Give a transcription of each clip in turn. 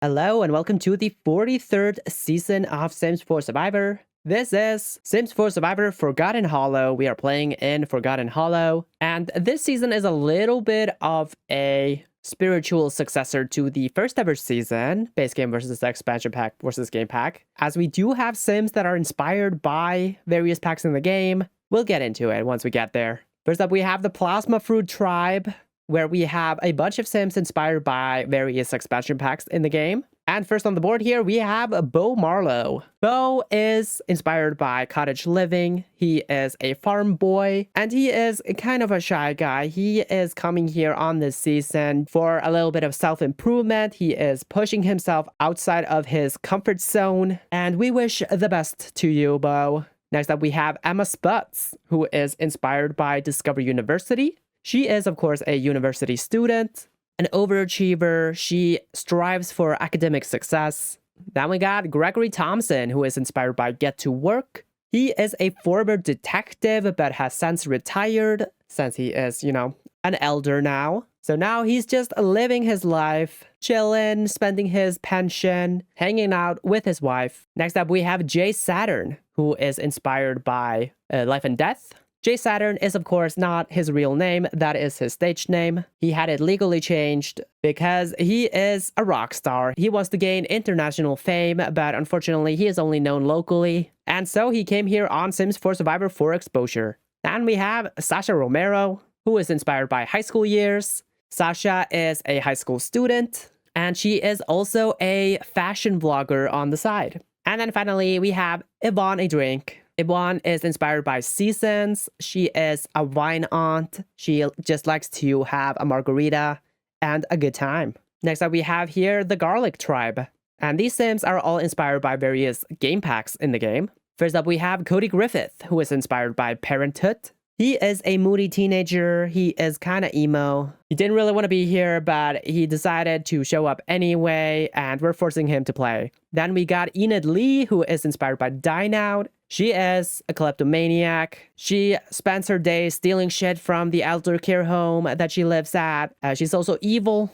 Hello and welcome to the 43rd season of Sims 4 Survivor. This is Sims 4 Survivor Forgotten Hollow. We are playing in Forgotten Hollow, and this season is a little bit of a spiritual successor to the first ever season, base game versus expansion pack versus game pack, as we do have Sims that are inspired by various packs in the game. We'll get into it once we get there. First up, we have the Plasma Fruit Tribe, where we have a bunch of Sims inspired by various expansion packs in the game. And first on the board here, we have Bo Marlowe. Bo is inspired by cottage living. He is a farm boy, and he is kind of a shy guy. He is coming here on this season for a little bit of self-improvement. He is pushing himself outside of his comfort zone, and we wish the best to you, Bo. Next up, we have Emma Sputz, who is inspired by Discover University. She is, of course, a university student, an overachiever. She strives for academic success. Then we got Gregory Thompson, who is inspired by Get to Work. He is a former detective, but has since retired, since he is, an elder now. So now he's just living his life, chilling, spending his pension, hanging out with his wife. Next up, we have Jay Saturn, who is inspired by Life and Death. Jay Saturn is, of course, not his real name. That is his stage name. He had it legally changed because he is a rock star. He wants to gain international fame, but unfortunately, he is only known locally. And so he came here on Sims 4 Survivor for exposure. And we have Sasha Romero, who is inspired by high school years. Sasha is a high school student, and she is also a fashion vlogger on the side. And then finally, we have Yvonne A. Drink. Yvonne is inspired by seasons. She is a wine aunt. She just likes to have a margarita and a good time. Next up, we have here the Garlic Tribe. And these Sims are all inspired by various game packs in the game. First up, we have Cody Griffith, who is inspired by Parenthood. He is a moody teenager. He is kind of emo. He didn't really want to be here, but he decided to show up anyway, and we're forcing him to play. Then we got Enid Lee, who is inspired by Dine Out. She is a kleptomaniac. She spends her days stealing shit from the elder care home that she lives at. She's also evil,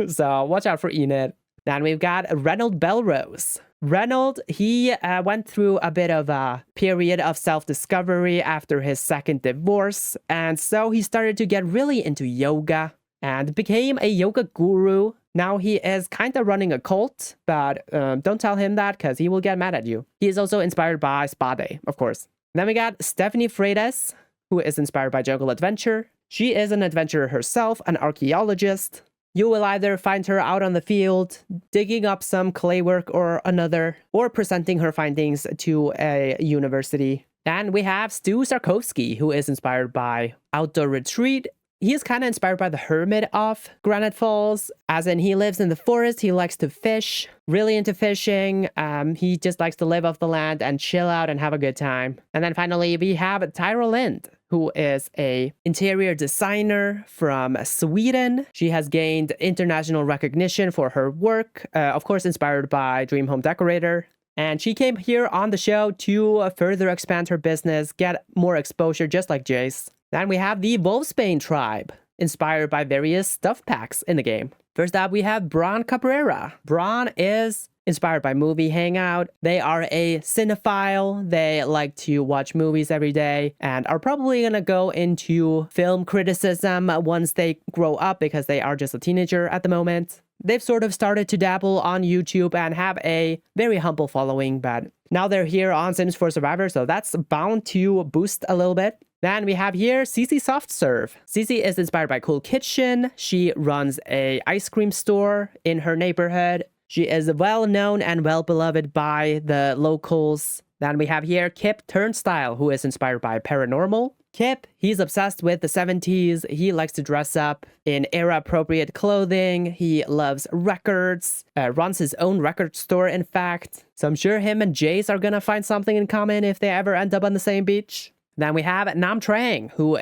so watch out for Enid. Then we've got Reynold Belrose. Reynold, he went through a bit of a period of self-discovery after his second divorce, and so he started to get really into yoga and became a yoga guru. Now he is kind of running a cult, but don't tell him that because he will get mad at you. He is also inspired by Spa Day, of course. Then we got Stephanie Freitas, who is inspired by Jungle Adventure. She is an adventurer herself, an archaeologist. You will either find her out on the field, digging up some clay work or another, or presenting her findings to a university. And we have Stu Sarkovsky, who is inspired by Outdoor Retreat. He is kind of inspired by the hermit of Granite Falls, as in he lives in the forest, he likes to fish, really into fishing. He just likes to live off the land and chill out and have a good time. And then finally, we have Tyra Lind, who is a interior designer from Sweden. She has gained international recognition for her work, of course inspired by Dream Home Decorator. And she came here on the show to further expand her business, get more exposure, just like Jace. Then we have the Wolfsbane Tribe, inspired by various stuff packs in the game. First up, we have Bron Cabrera. Bron is inspired by Movie Hangout. They are a cinephile. They like to watch movies every day and are probably gonna go into film criticism once they grow up because they are just a teenager at the moment. They've sort of started to dabble on YouTube and have a very humble following, but now they're here on Sims 4 Survivor, so that's bound to boost a little bit. Then we have here Cece Soft Serve. Cece is inspired by Cool Kitchen. She runs a ice cream store in her neighborhood. She is well known and well beloved by the locals. Then we have here Kip Turnstile, who is inspired by Paranormal. Kip, he's obsessed with the 70s. He likes to dress up in era-appropriate clothing. He loves records, runs his own record store, in fact. So I'm sure him and Jace are gonna find something in common if they ever end up on the same beach. Then we have Nam Trang, who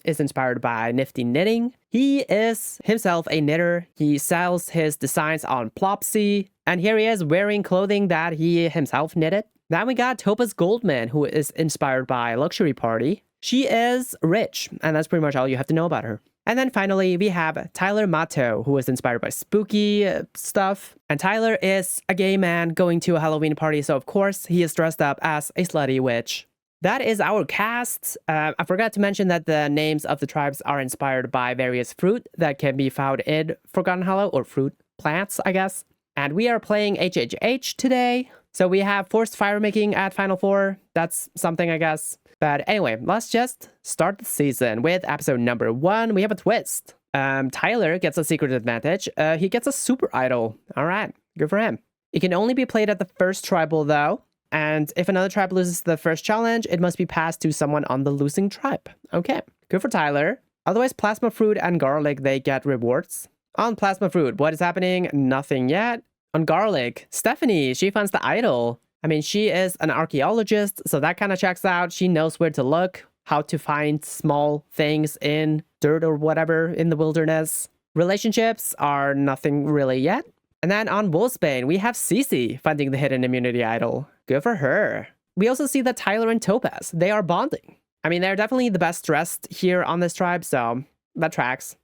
is inspired by Nifty Knitting. He is himself a knitter. He sells his designs on Plopsy. And here he is wearing clothing that he himself knitted. Then we got Topaz Goldman, who is inspired by Luxury Party. She is rich, and that's pretty much all you have to know about her. And then finally, we have Tyler Mato, who was inspired by spooky stuff. And Tyler is a gay man going to a Halloween party, so of course, he is dressed up as a slutty witch. That is our cast. I forgot to mention that the names of the tribes are inspired by various fruit that can be found in Forgotten Hollow, or fruit plants, I guess. And we are playing HHH today. So we have forced fire making at Final 4. That's something, I guess. But anyway, let's just start the season with episode number 1. We have a twist. Tyler gets a secret advantage. He gets a super idol. All right, good for him. It can only be played at the first tribal though. And if another tribe loses the first challenge, it must be passed to someone on the losing tribe. Okay, good for Tyler. Otherwise, plasma fruit and garlic, they get rewards. On plasma fruit, what is happening? Nothing yet. On garlic, Stephanie, she finds the idol. I mean, she is an archaeologist, so that kind of checks out. She knows where to look, how to find small things in dirt or whatever in the wilderness. Relationships are nothing really yet. And then on Wolfsbane, we have Cece finding the hidden immunity idol. Good for her. We also see that Tyler and Topaz, they are bonding. I mean, they're definitely the best dressed here on this tribe, so that tracks.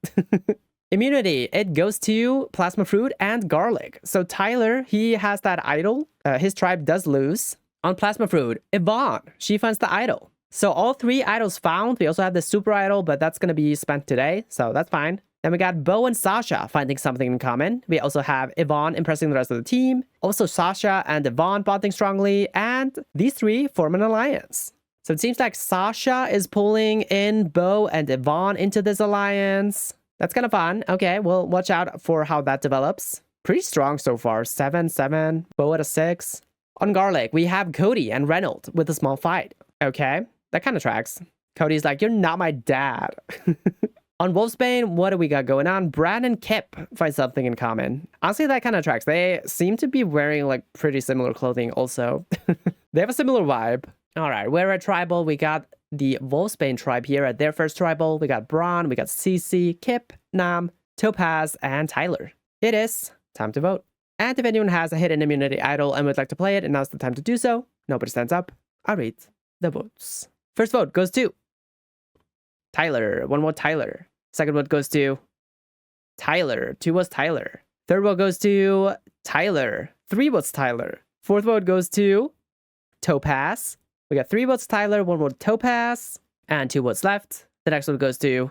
Immunity, it goes to plasma fruit and garlic. So Tyler, he has that idol. His tribe does lose. On plasma fruit, Yvonne, she finds the idol. So all 3 idols found. We also have the super idol, but that's going to be spent today, so that's fine. Then we got Bo and Sasha finding something in common. We also have Yvonne impressing the rest of the team. Also Sasha and Yvonne bonding strongly. And these 3 form an alliance. So it seems like Sasha is pulling in Bo and Yvonne into this alliance. That's kind of fun. Okay, well, watch out for how that develops. Pretty strong so far. 7-7. Bo at a 6. On garlic, we have Cody and Reynolds with a small fight. Okay, that kind of tracks. Cody's like, you're not my dad. On Wolfsbane, what do we got going on? Brad and Kip find something in common. Honestly, that kind of tracks. They seem to be wearing like pretty similar clothing also. They have a similar vibe. All right, we're at tribal. We got the Wolfsbane tribe here at their first tribal. We got Braun, we got Cece, Kip, Nam, Topaz, and Tyler. It is time to vote. And if anyone has a hidden immunity idol and would like to play it, and now's the time to do so. Nobody stands up. I'll read the votes. First vote goes to Tyler. 1 vote Tyler. Second vote goes to Tyler. 2 votes Tyler. Third vote goes to Tyler. 3 votes Tyler. Fourth vote goes to Topaz. We got 3 votes Tyler, 1 vote Topaz, and 2 votes left. The next one goes to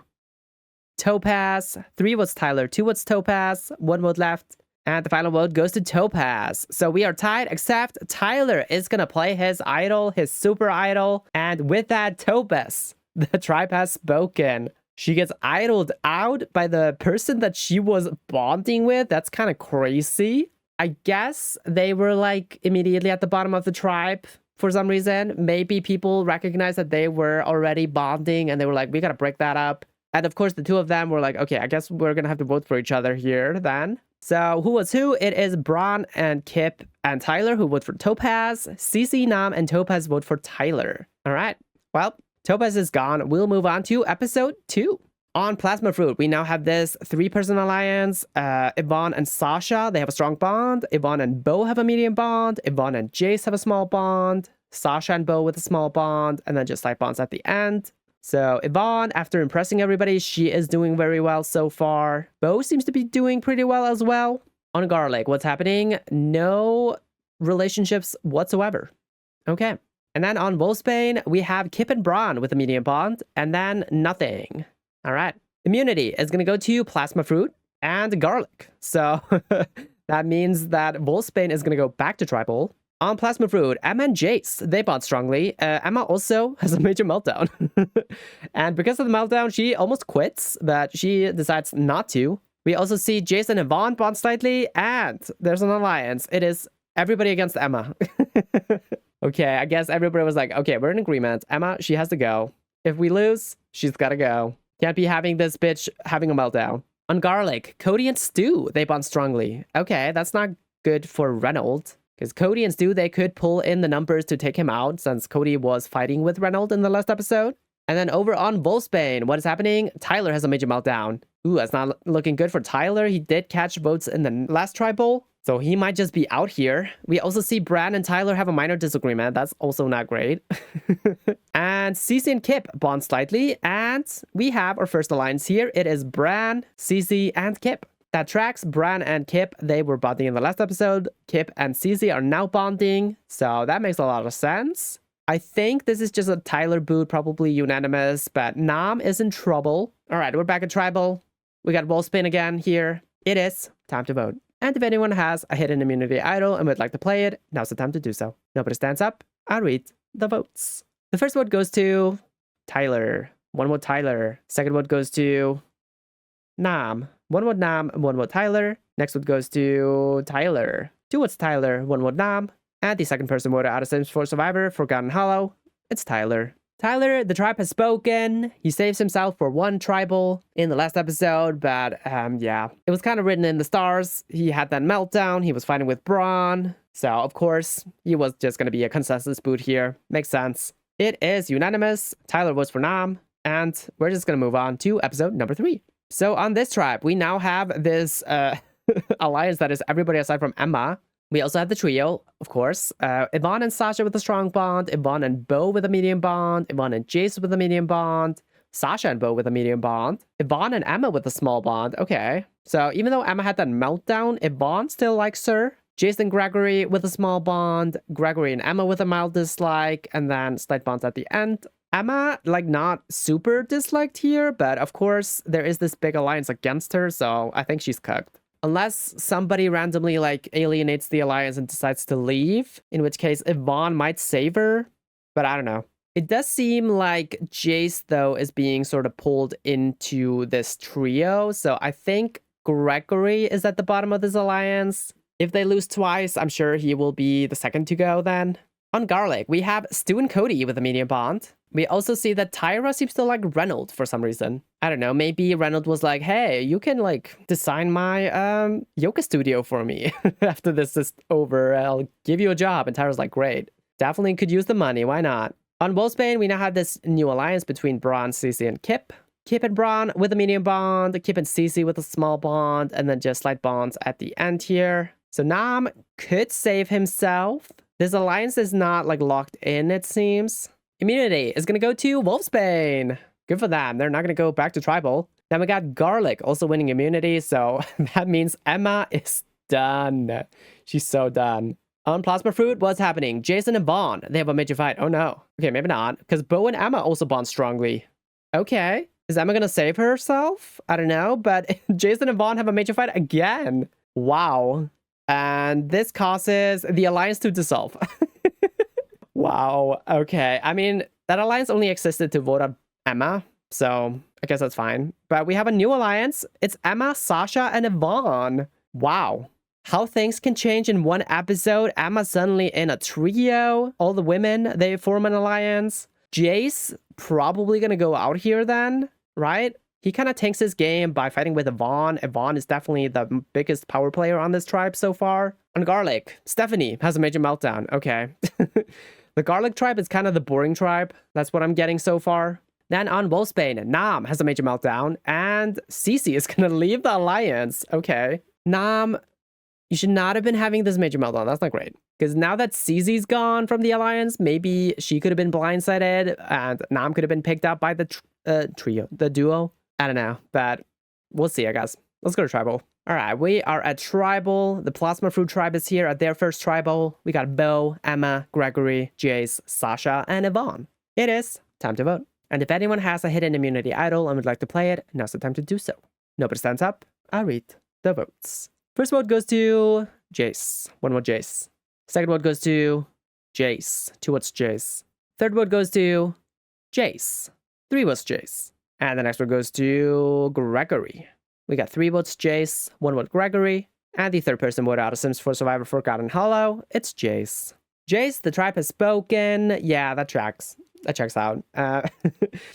Topaz. 3 votes Tyler, 2 votes Topaz, 1 vote left. And the final vote goes to Topaz. So we are tied, except Tyler is going to play his idol, his super idol. And with that, Topaz, the tribe has spoken. She gets idoled out by the person that she was bonding with. That's kind of crazy. I guess they were like immediately at the bottom of the tribe for some reason. Maybe people recognized that they were already bonding and they were like, we got to break that up. And of course, the 2 of them were like, okay, I guess we're going to have to vote for each other here then. So who was who? It is Braun and Kip and Tyler who vote for Topaz. Cece, Nam, and Topaz vote for Tyler. All right. Well, Topaz is gone. We'll move on to episode 2. On Plasma Fruit, we now have this 3-person alliance. Yvonne and Sasha, they have a strong bond. Yvonne and Bo have a medium bond. Yvonne and Jace have a small bond. Sasha and Bo with a small bond. And then just slight bonds at the end. So Yvonne, after impressing everybody, she is doing very well so far. Bo seems to be doing pretty well as well. On Garlic, what's happening? No relationships whatsoever. Okay. And then on Wolfsbane, we have Kip and Braun with a medium bond. And then nothing. All right. Immunity is going to go to Plasma Fruit and Garlic. So that means that Wolfsbane is going to go back to Tribal. On Plasma Fruit, Emma and Jace, they bond strongly. Emma also has a major meltdown. And because of the meltdown, she almost quits, but she decides not to. We also see Jace and Yvonne bond slightly, and there's an alliance. It is everybody against Emma. Okay, I guess everybody was like, okay, we're in agreement. Emma, she has to go. If we lose, she's got to go. Can't be having this bitch having a meltdown. On Garlic, Cody and Stu, they bond strongly. Okay, that's not good for Reynolds. Because Cody and Stu, they could pull in the numbers to take him out since Cody was fighting with Reynolds in the last episode. And then over on Wolfsbane, what is happening? Tyler has a major meltdown. Ooh, that's not looking good for Tyler. He did catch votes in the last tribal. So he might just be out here. We also see Bran and Tyler have a minor disagreement. That's also not great. And Cece and Kip bond slightly. And we have our first alliance here. It is Bran, Cece, and Kip. That tracks. Bran and Kip, they were bonding in the last episode. Kip and Cece are now bonding. So that makes a lot of sense. I think this is just a Tyler boot, probably unanimous. But Nam is in trouble. All right, we're back at Tribal. We got Wolfsbane again here. It is time to vote. And if anyone has a hidden immunity idol and would like to play it, now's the time to do so. Nobody stands up. I'll read the votes. The first vote goes to Tyler. One vote Tyler. Second vote goes to Nam. One vote Nam, one vote Tyler. Next vote goes to Tyler. Two votes Tyler, one vote Nam. And the second person voted out of Sims 4 Survivor, Forgotten Hollow. It's Tyler. Tyler, the tribe has spoken. He saves himself for one tribal in the last episode, but yeah, it was kind of written in the stars. He had that meltdown. He was fighting with Braun. So, of course, he was just going to be a consensus boot here. Makes sense. It is unanimous. Tyler votes for Nam, and we're just going to move on to episode number 3. So, on this tribe, we now have this alliance that is everybody aside from Emma. We also have the trio, of course. Yvonne and Sasha with a strong bond. Yvonne and Bo with a medium bond. Yvonne and Jace with a medium bond. Sasha and Bo with a medium bond. Yvonne and Emma with a small bond. Okay. So even though Emma had that meltdown, Yvonne still likes her. Jace and Gregory with a small bond. Gregory and Emma with a mild dislike. And then slight bonds at the end. Emma, like, not super disliked here. But of course, there is this big alliance against her. So I think she's cooked. Unless somebody randomly, like, alienates the alliance and decides to leave, in which case Yvonne might save her, but I don't know. It does seem like Jace, though, is being sort of pulled into this trio, so I think Gregory is at the bottom of this alliance. If they lose twice, I'm sure he will be the second to go then. On Garlic, we have Stu and Cody with a medium bond. We also see that Tyra seems to like Reynold for some reason. I don't know, maybe Reynold was like, hey, you can like design my yoga studio for me. After this is over, I'll give you a job. And Tyra's like, great. Definitely could use the money, why not? On Wolfsbane, we now have this new alliance between Braun, Cece, and Kip. Kip and Braun with a medium bond, Kip and Cece with a small bond, and then just slight bonds at the end here. So Nam could save himself. This alliance is not like locked in, it seems. Immunity is going to go to Wolfsbane. Good for them. They're not going to go back to Tribal. Then we got Garlic also winning immunity. So that means Emma is done. She's so done. On Plasma Fruit, what's happening? Jason and Vaughn, they have a major fight. Oh no. Okay, maybe not. Because Bo and Emma also bond strongly. Okay. Is Emma going to save herself? I don't know. But Jason and Vaughn have a major fight again. Wow. And this causes the alliance to dissolve. Wow. Okay. I mean, that alliance only existed to vote out Emma, so I guess that's fine. But we have a new alliance. It's Emma, Sasha, and Yvonne. Wow. How things can change in one episode. Emma suddenly in a trio. All the women, they form an alliance. Jace probably gonna go out here then, right? He kind of tanks his game by fighting with Yvonne. Yvonne is definitely the biggest power player on this tribe so far. On Garlic, Stephanie has a major meltdown. Okay. The Garlic tribe is kind of the boring tribe. That's what I'm getting so far. Then on Wolfsbane, Nam has a major meltdown. And Cece is going to leave the alliance. Okay. Nam, you should not have been having this major meltdown. That's not great. Because now that Cece's gone from the alliance, maybe she could have been blindsided. And Nam could have been picked up by the duo. I don't know. But we'll see, I guess. Let's go to Tribal. All right, we are at Tribal. The Plasma Fruit tribe is here at their first Tribal. We got Bo, Emma, Gregory, Jace, Sasha, and Yvonne. It is time to vote. And if anyone has a hidden immunity idol and would like to play it, now's the time to do so. Nobody stands up. I'll read the votes. First vote goes to Jace. One vote Jace. Second vote goes to Jace. Two votes Jace. Third vote goes to Jace. Three votes Jace. And the next one goes to Gregory. We got 3 votes Jace, 1 vote Gregory, and the third person voted out of Sims 4 Survivor Forgotten Hollow. It's Jace. Jace, the tribe has spoken. Yeah, that tracks. That checks out.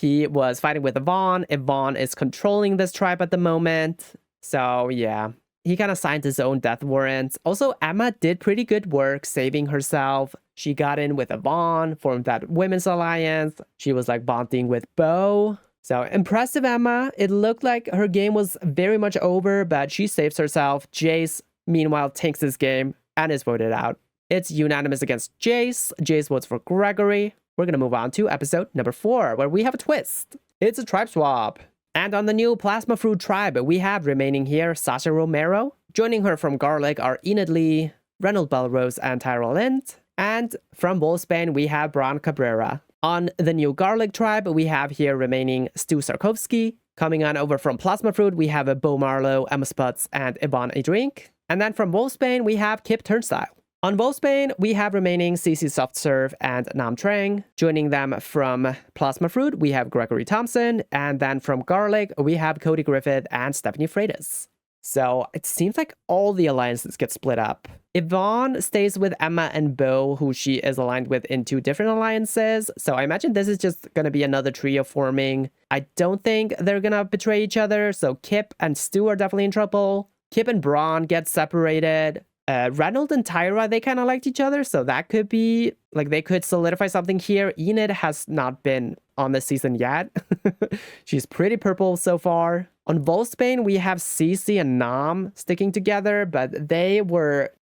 He was fighting with Yvonne. Yvonne is controlling this tribe at the moment. So, yeah. He kind of signed his own death warrants. Also, Emma did pretty good work saving herself. She got in with Yvonne, formed that women's alliance. She was like bonding with Bo. So impressive, Emma. It looked like her game was very much over, but she saves herself. Jace meanwhile tanks this game and is voted out. It's unanimous against Jace. Jace votes for Gregory. We're gonna move on to episode number 4, where we have a twist. It's a tribe swap. And on the new Plasma Fruit tribe, we have remaining here Sasha Romero. Joining her from Garlic are Enid Lee, Reynold Belrose, and Tyrell Lind. And from Wolfsbane, we have Bron Cabrera. On the new Garlic tribe, we have here remaining Stu Sarkovsky. Coming on over from Plasma Fruit, we have a Bo Marlowe, Emma Sputz, and Yvonne Adrink. And then from Wolfsbane, we have Kip Turnstile. On Wolfsbane, we have remaining CC Softserve and Nam Trang. Joining them from Plasma Fruit, we have Gregory Thompson. And then from Garlic, we have Cody Griffith and Stephanie Freitas. So it seems like all the alliances get split up. Yvonne stays with Emma and Bo, who she is aligned with in 2 different alliances. So I imagine this is just going to be another trio forming. I don't think they're going to betray each other. So Kip and Stu are definitely in trouble. Kip and Braun get separated. Reynold and Tyra, they kind of liked each other, so that could be, like, they could solidify something here. Enid has not been on this season yet. She's pretty purple so far. On Wolfsbane, we have Cece and Nam sticking together, but I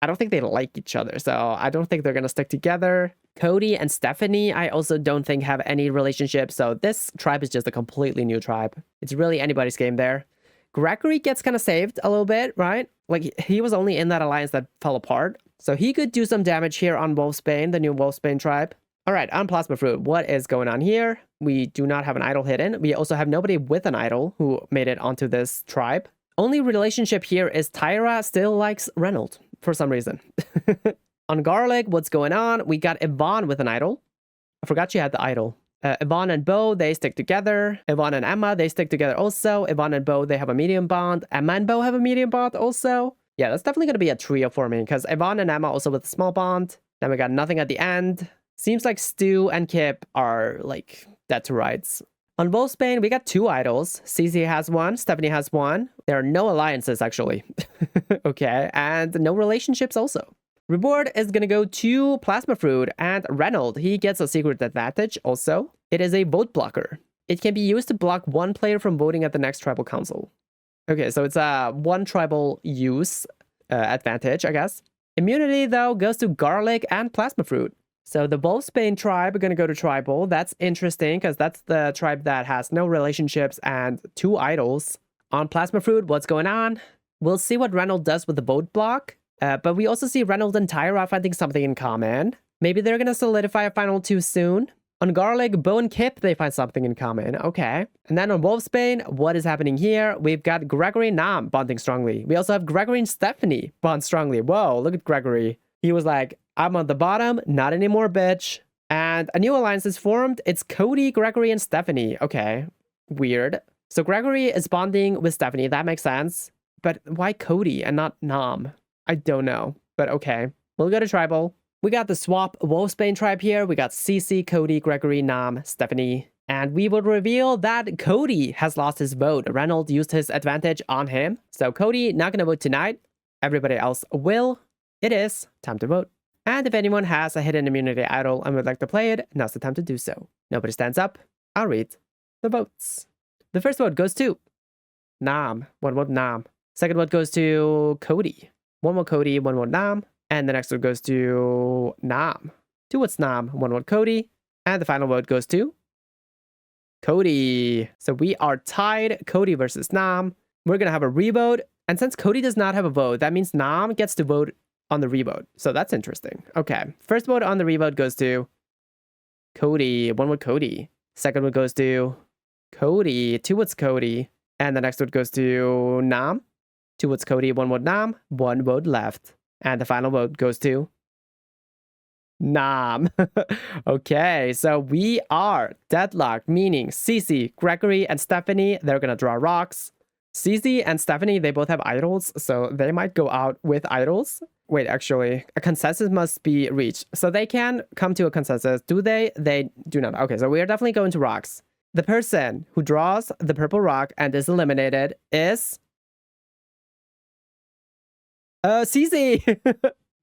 don't think they like each other, so I don't think they're gonna stick together. Cody and Stephanie, I also don't think have any relationship, so this tribe is just a completely new tribe. It's really anybody's game there. Gregory gets kind of saved a little bit, right? Like, he was only in that alliance that fell apart. So he could do some damage here on Wolfsbane, the new Wolfsbane tribe. All right, on Plasma Fruit, what is going on here? We do not have an idol hidden. We also have nobody with an idol who made it onto this tribe. Only relationship here is Tyra still likes Reynold for some reason. On Garlic, what's going on? We got Yvonne with an idol. I forgot she had the idol. Yvonne and Bo, they stick together. Yvonne and Emma, they stick together also. Yvonne and Bo, they have a medium bond. Emma and Bo have a medium bond also. Yeah, that's definitely going to be a trio for me because Yvonne and Emma also with a small bond. Then we got nothing at the end. Seems like Stu and Kip are like dead to rights. On Wolfsbane, we got 2 idols. Cece has 1, Stephanie has 1. There are no alliances actually. Okay, and no relationships also. Reward is going to go to Plasma Fruit and Reynold. He gets a secret advantage also. It is a vote blocker. It can be used to block 1 player from voting at the next tribal council. Okay, so it's a 1 tribal use advantage, I guess. Immunity, though, goes to Garlic and Plasma Fruit. So the Wolfsbane tribe are going to go to tribal. That's interesting because that's the tribe that has no relationships and 2 idols. On Plasma Fruit, what's going on? We'll see what Reynold does with the vote block. But we also see Reynold and Tyra finding something in common. Maybe they're going to solidify a final 2 soon. On Garlic, Bo and Kip, they find something in common. Okay. And then on Wolfsbane, what is happening here? We've got Gregory and Nam bonding strongly. We also have Gregory and Stephanie bond strongly. Whoa, look at Gregory. He was like, I'm on the bottom, not anymore, bitch. And a new alliance is formed. It's Cody, Gregory, and Stephanie. Okay. Weird. So Gregory is bonding with Stephanie. That makes sense. But why Cody and not Nam? I don't know, but okay. We'll go to tribal. We got the swap Wolfsbane tribe here. We got Cece, Cody, Gregory, Nam, Stephanie. And we will reveal that Cody has lost his vote. Reynold used his advantage on him. So Cody not going to vote tonight. Everybody else will. It is time to vote. And if anyone has a hidden immunity idol and would like to play it, now's the time to do so. Nobody stands up. I'll read the votes. The first vote goes to Nam. 1 vote Nam. Second vote goes to Cody. 1 vote Cody, 1 vote Nam. And the next one goes to Nam. 2 votes Nam, 1 vote Cody. And the final vote goes to Cody. So we are tied, Cody versus Nam. We're going to have a revote. And since Cody does not have a vote, that means Nam gets to vote on the revote. So that's interesting. Okay. First vote on the revote goes to Cody. 1 vote Cody. Second vote goes to Cody. 2 votes Cody. And the next vote goes to Nam. 2 votes Cody, 1 vote Nam. 1 vote left. And the final vote goes to Nam. Okay, so we are deadlocked, meaning Cece, Gregory, and Stephanie, they're gonna draw rocks. Cece and Stephanie, they both have idols, so they might go out with idols. Wait, actually, a consensus must be reached. So they can come to a consensus. Do they? They do not. Okay, so we are definitely going to rocks. The person who draws the purple rock and is eliminated is Cece.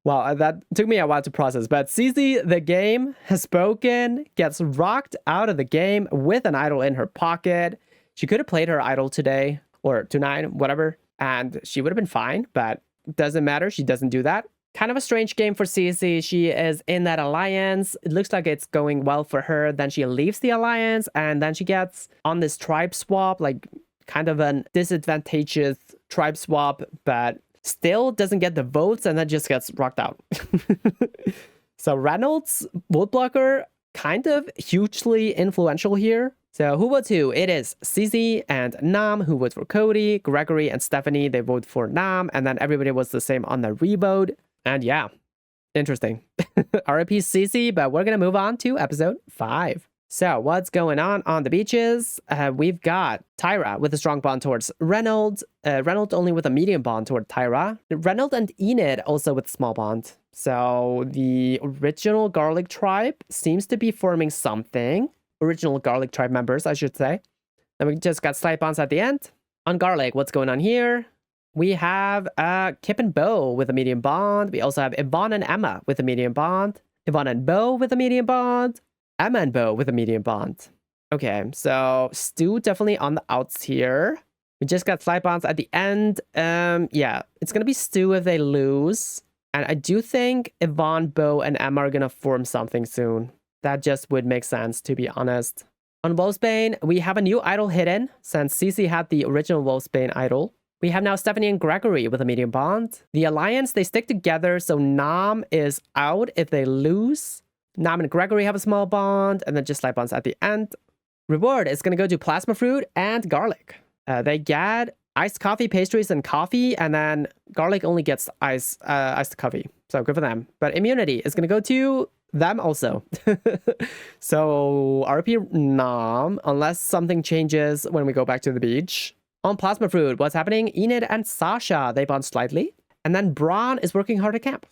Wow, that took me a while to process, but Cece, the game has spoken, gets rocked out of the game with an idol in her pocket. She could have played her idol today or tonight, whatever, and she would have been fine, but doesn't matter. She doesn't do that. Kind of a strange game for CC. She is in that alliance. It looks like it's going well for her. Then she leaves the alliance and then she gets on this tribe swap, like kind of an disadvantageous tribe swap, but still doesn't get the votes and then just gets rocked out. So Reynolds, vote blocker, kind of hugely influential here. So who votes who? It is CZ and Nam who vote for Cody, Gregory and Stephanie, they vote for Nam, and then everybody was the same on the revote. And yeah, interesting. RIP CC, but we're going to move on to episode 5. So what's going on the beaches? We've got Tyra with a strong bond towards Reynolds. Reynolds only with a medium bond toward Tyra. Reynolds and Enid also with a small bond. So the original Garlic tribe seems to be forming something. Original Garlic tribe members, I should say. Then we just got slight bonds at the end. On Garlic, what's going on here? We have Kip and Bo with a medium bond. We also have Yvonne and Emma with a medium bond. Yvonne and Bo with a medium bond. Emma and Bo with a medium bond. Okay, so Stu definitely on the outs here. We just got slight bonds at the end. Yeah, it's going to be Stu if they lose. And I do think Yvonne, Bo, and Emma are going to form something soon. That just would make sense, to be honest. On Wolfsbane, we have a new idol hidden, since Cece had the original Wolfsbane idol. We have now Stephanie and Gregory with a medium bond. The alliance, they stick together, so Nam is out if they lose. Nam and Gregory have a small bond, and then just slight bonds at the end. Reward is going to go to Plasma Fruit and Garlic. They get iced coffee, pastries, and coffee, and then Garlic only gets iced coffee. So good for them. But immunity is going to go to them also. So RP Nam, unless something changes when we go back to the beach. On Plasma Fruit, what's happening? Enid and Sasha, they bond slightly. And then Braun is working hard at camp.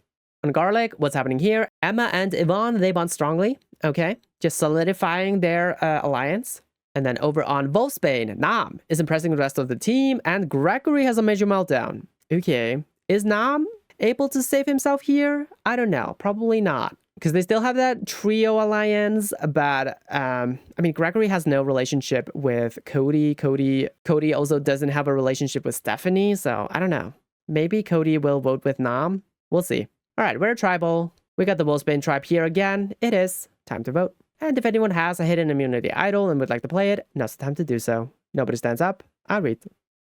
On Garlic, what's happening here? Emma and Yvonne, they bond strongly. Okay, just solidifying their alliance. And then over on Wolfsbane, Nam is impressing the rest of the team. And Gregory has a major meltdown. Okay, is Nam able to save himself here? I don't know, probably not. Because they still have that trio alliance, but I mean, Gregory has no relationship with Cody. Cody also doesn't have a relationship with Stephanie, so I don't know. Maybe Cody will vote with Nam. We'll see. All right, we're tribal. We got the Wolfsbane tribe here again. It is time to vote. And if anyone has a hidden immunity idol and would like to play it, now's the time to do so. Nobody stands up. I'll read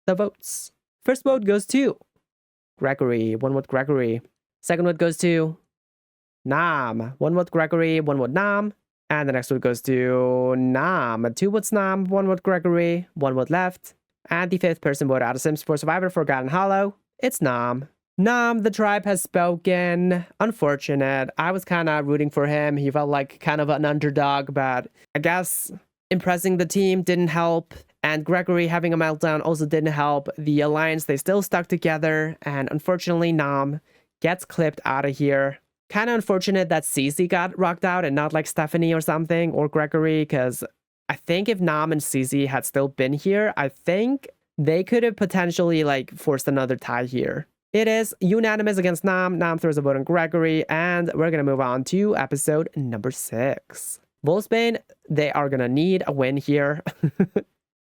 the votes. First vote goes to Gregory. One vote Gregory. Second vote goes to Nam. One vote Gregory, one vote Nam. And the next vote goes to Nam. 2 votes Nam, 1 vote Gregory, 1 vote left. And the 5th person voted out of Sims 4 Survivor Forgotten Hollow. It's Nam. Nam, the tribe has spoken. Unfortunate. I was kind of rooting for him. He felt like kind of an underdog, but I guess impressing the team didn't help. And Gregory having a meltdown also didn't help. The alliance, they still stuck together. And unfortunately, Nam gets clipped out of here. Kind of unfortunate that Cece got rocked out and not like Stephanie or something, or Gregory, because I think if Nam and Cece had still been here, I think they could have potentially like forced another tie here. It is unanimous against Nam. Nam throws a vote on Gregory, and we're going to move on to episode number 6. Wolfsbane, they are going to need a win here.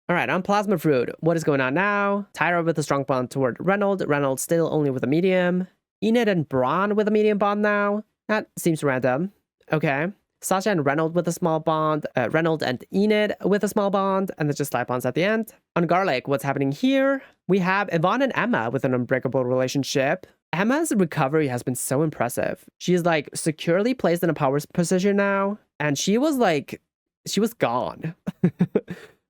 All right, on Plasma Fruit, what is going on now? Tyra with a strong bond toward Reynolds. Reynolds still only with a medium. Enid and Braun with a medium bond now. That seems random. Okay. Sasha and Reynolds with a small bond. Reynolds and Enid with a small bond. And there's just slight bonds at the end. On Garlic, what's happening here? We have Yvonne and Emma with an unbreakable relationship. Emma's recovery has been so impressive. She's like securely placed in a power position now. And she was gone.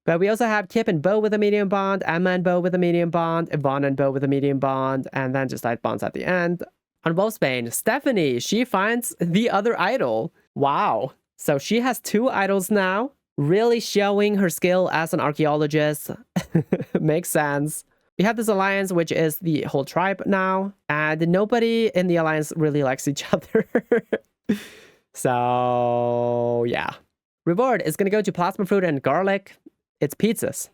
But we also have Kip and Bo with a medium bond, Emma and Bo with a medium bond, Yvonne and Bo with a medium bond, and then just light bonds at the end. On Wolfsbane, Stephanie, she finds the other idol. Wow. So she has 2 idols now, really showing her skill as an archaeologist. Makes sense. We have this alliance, which is the whole tribe now, and nobody in the alliance really likes each other. So, yeah. Reward is going to go to Plasma Fruit and Garlic. It's pizzas.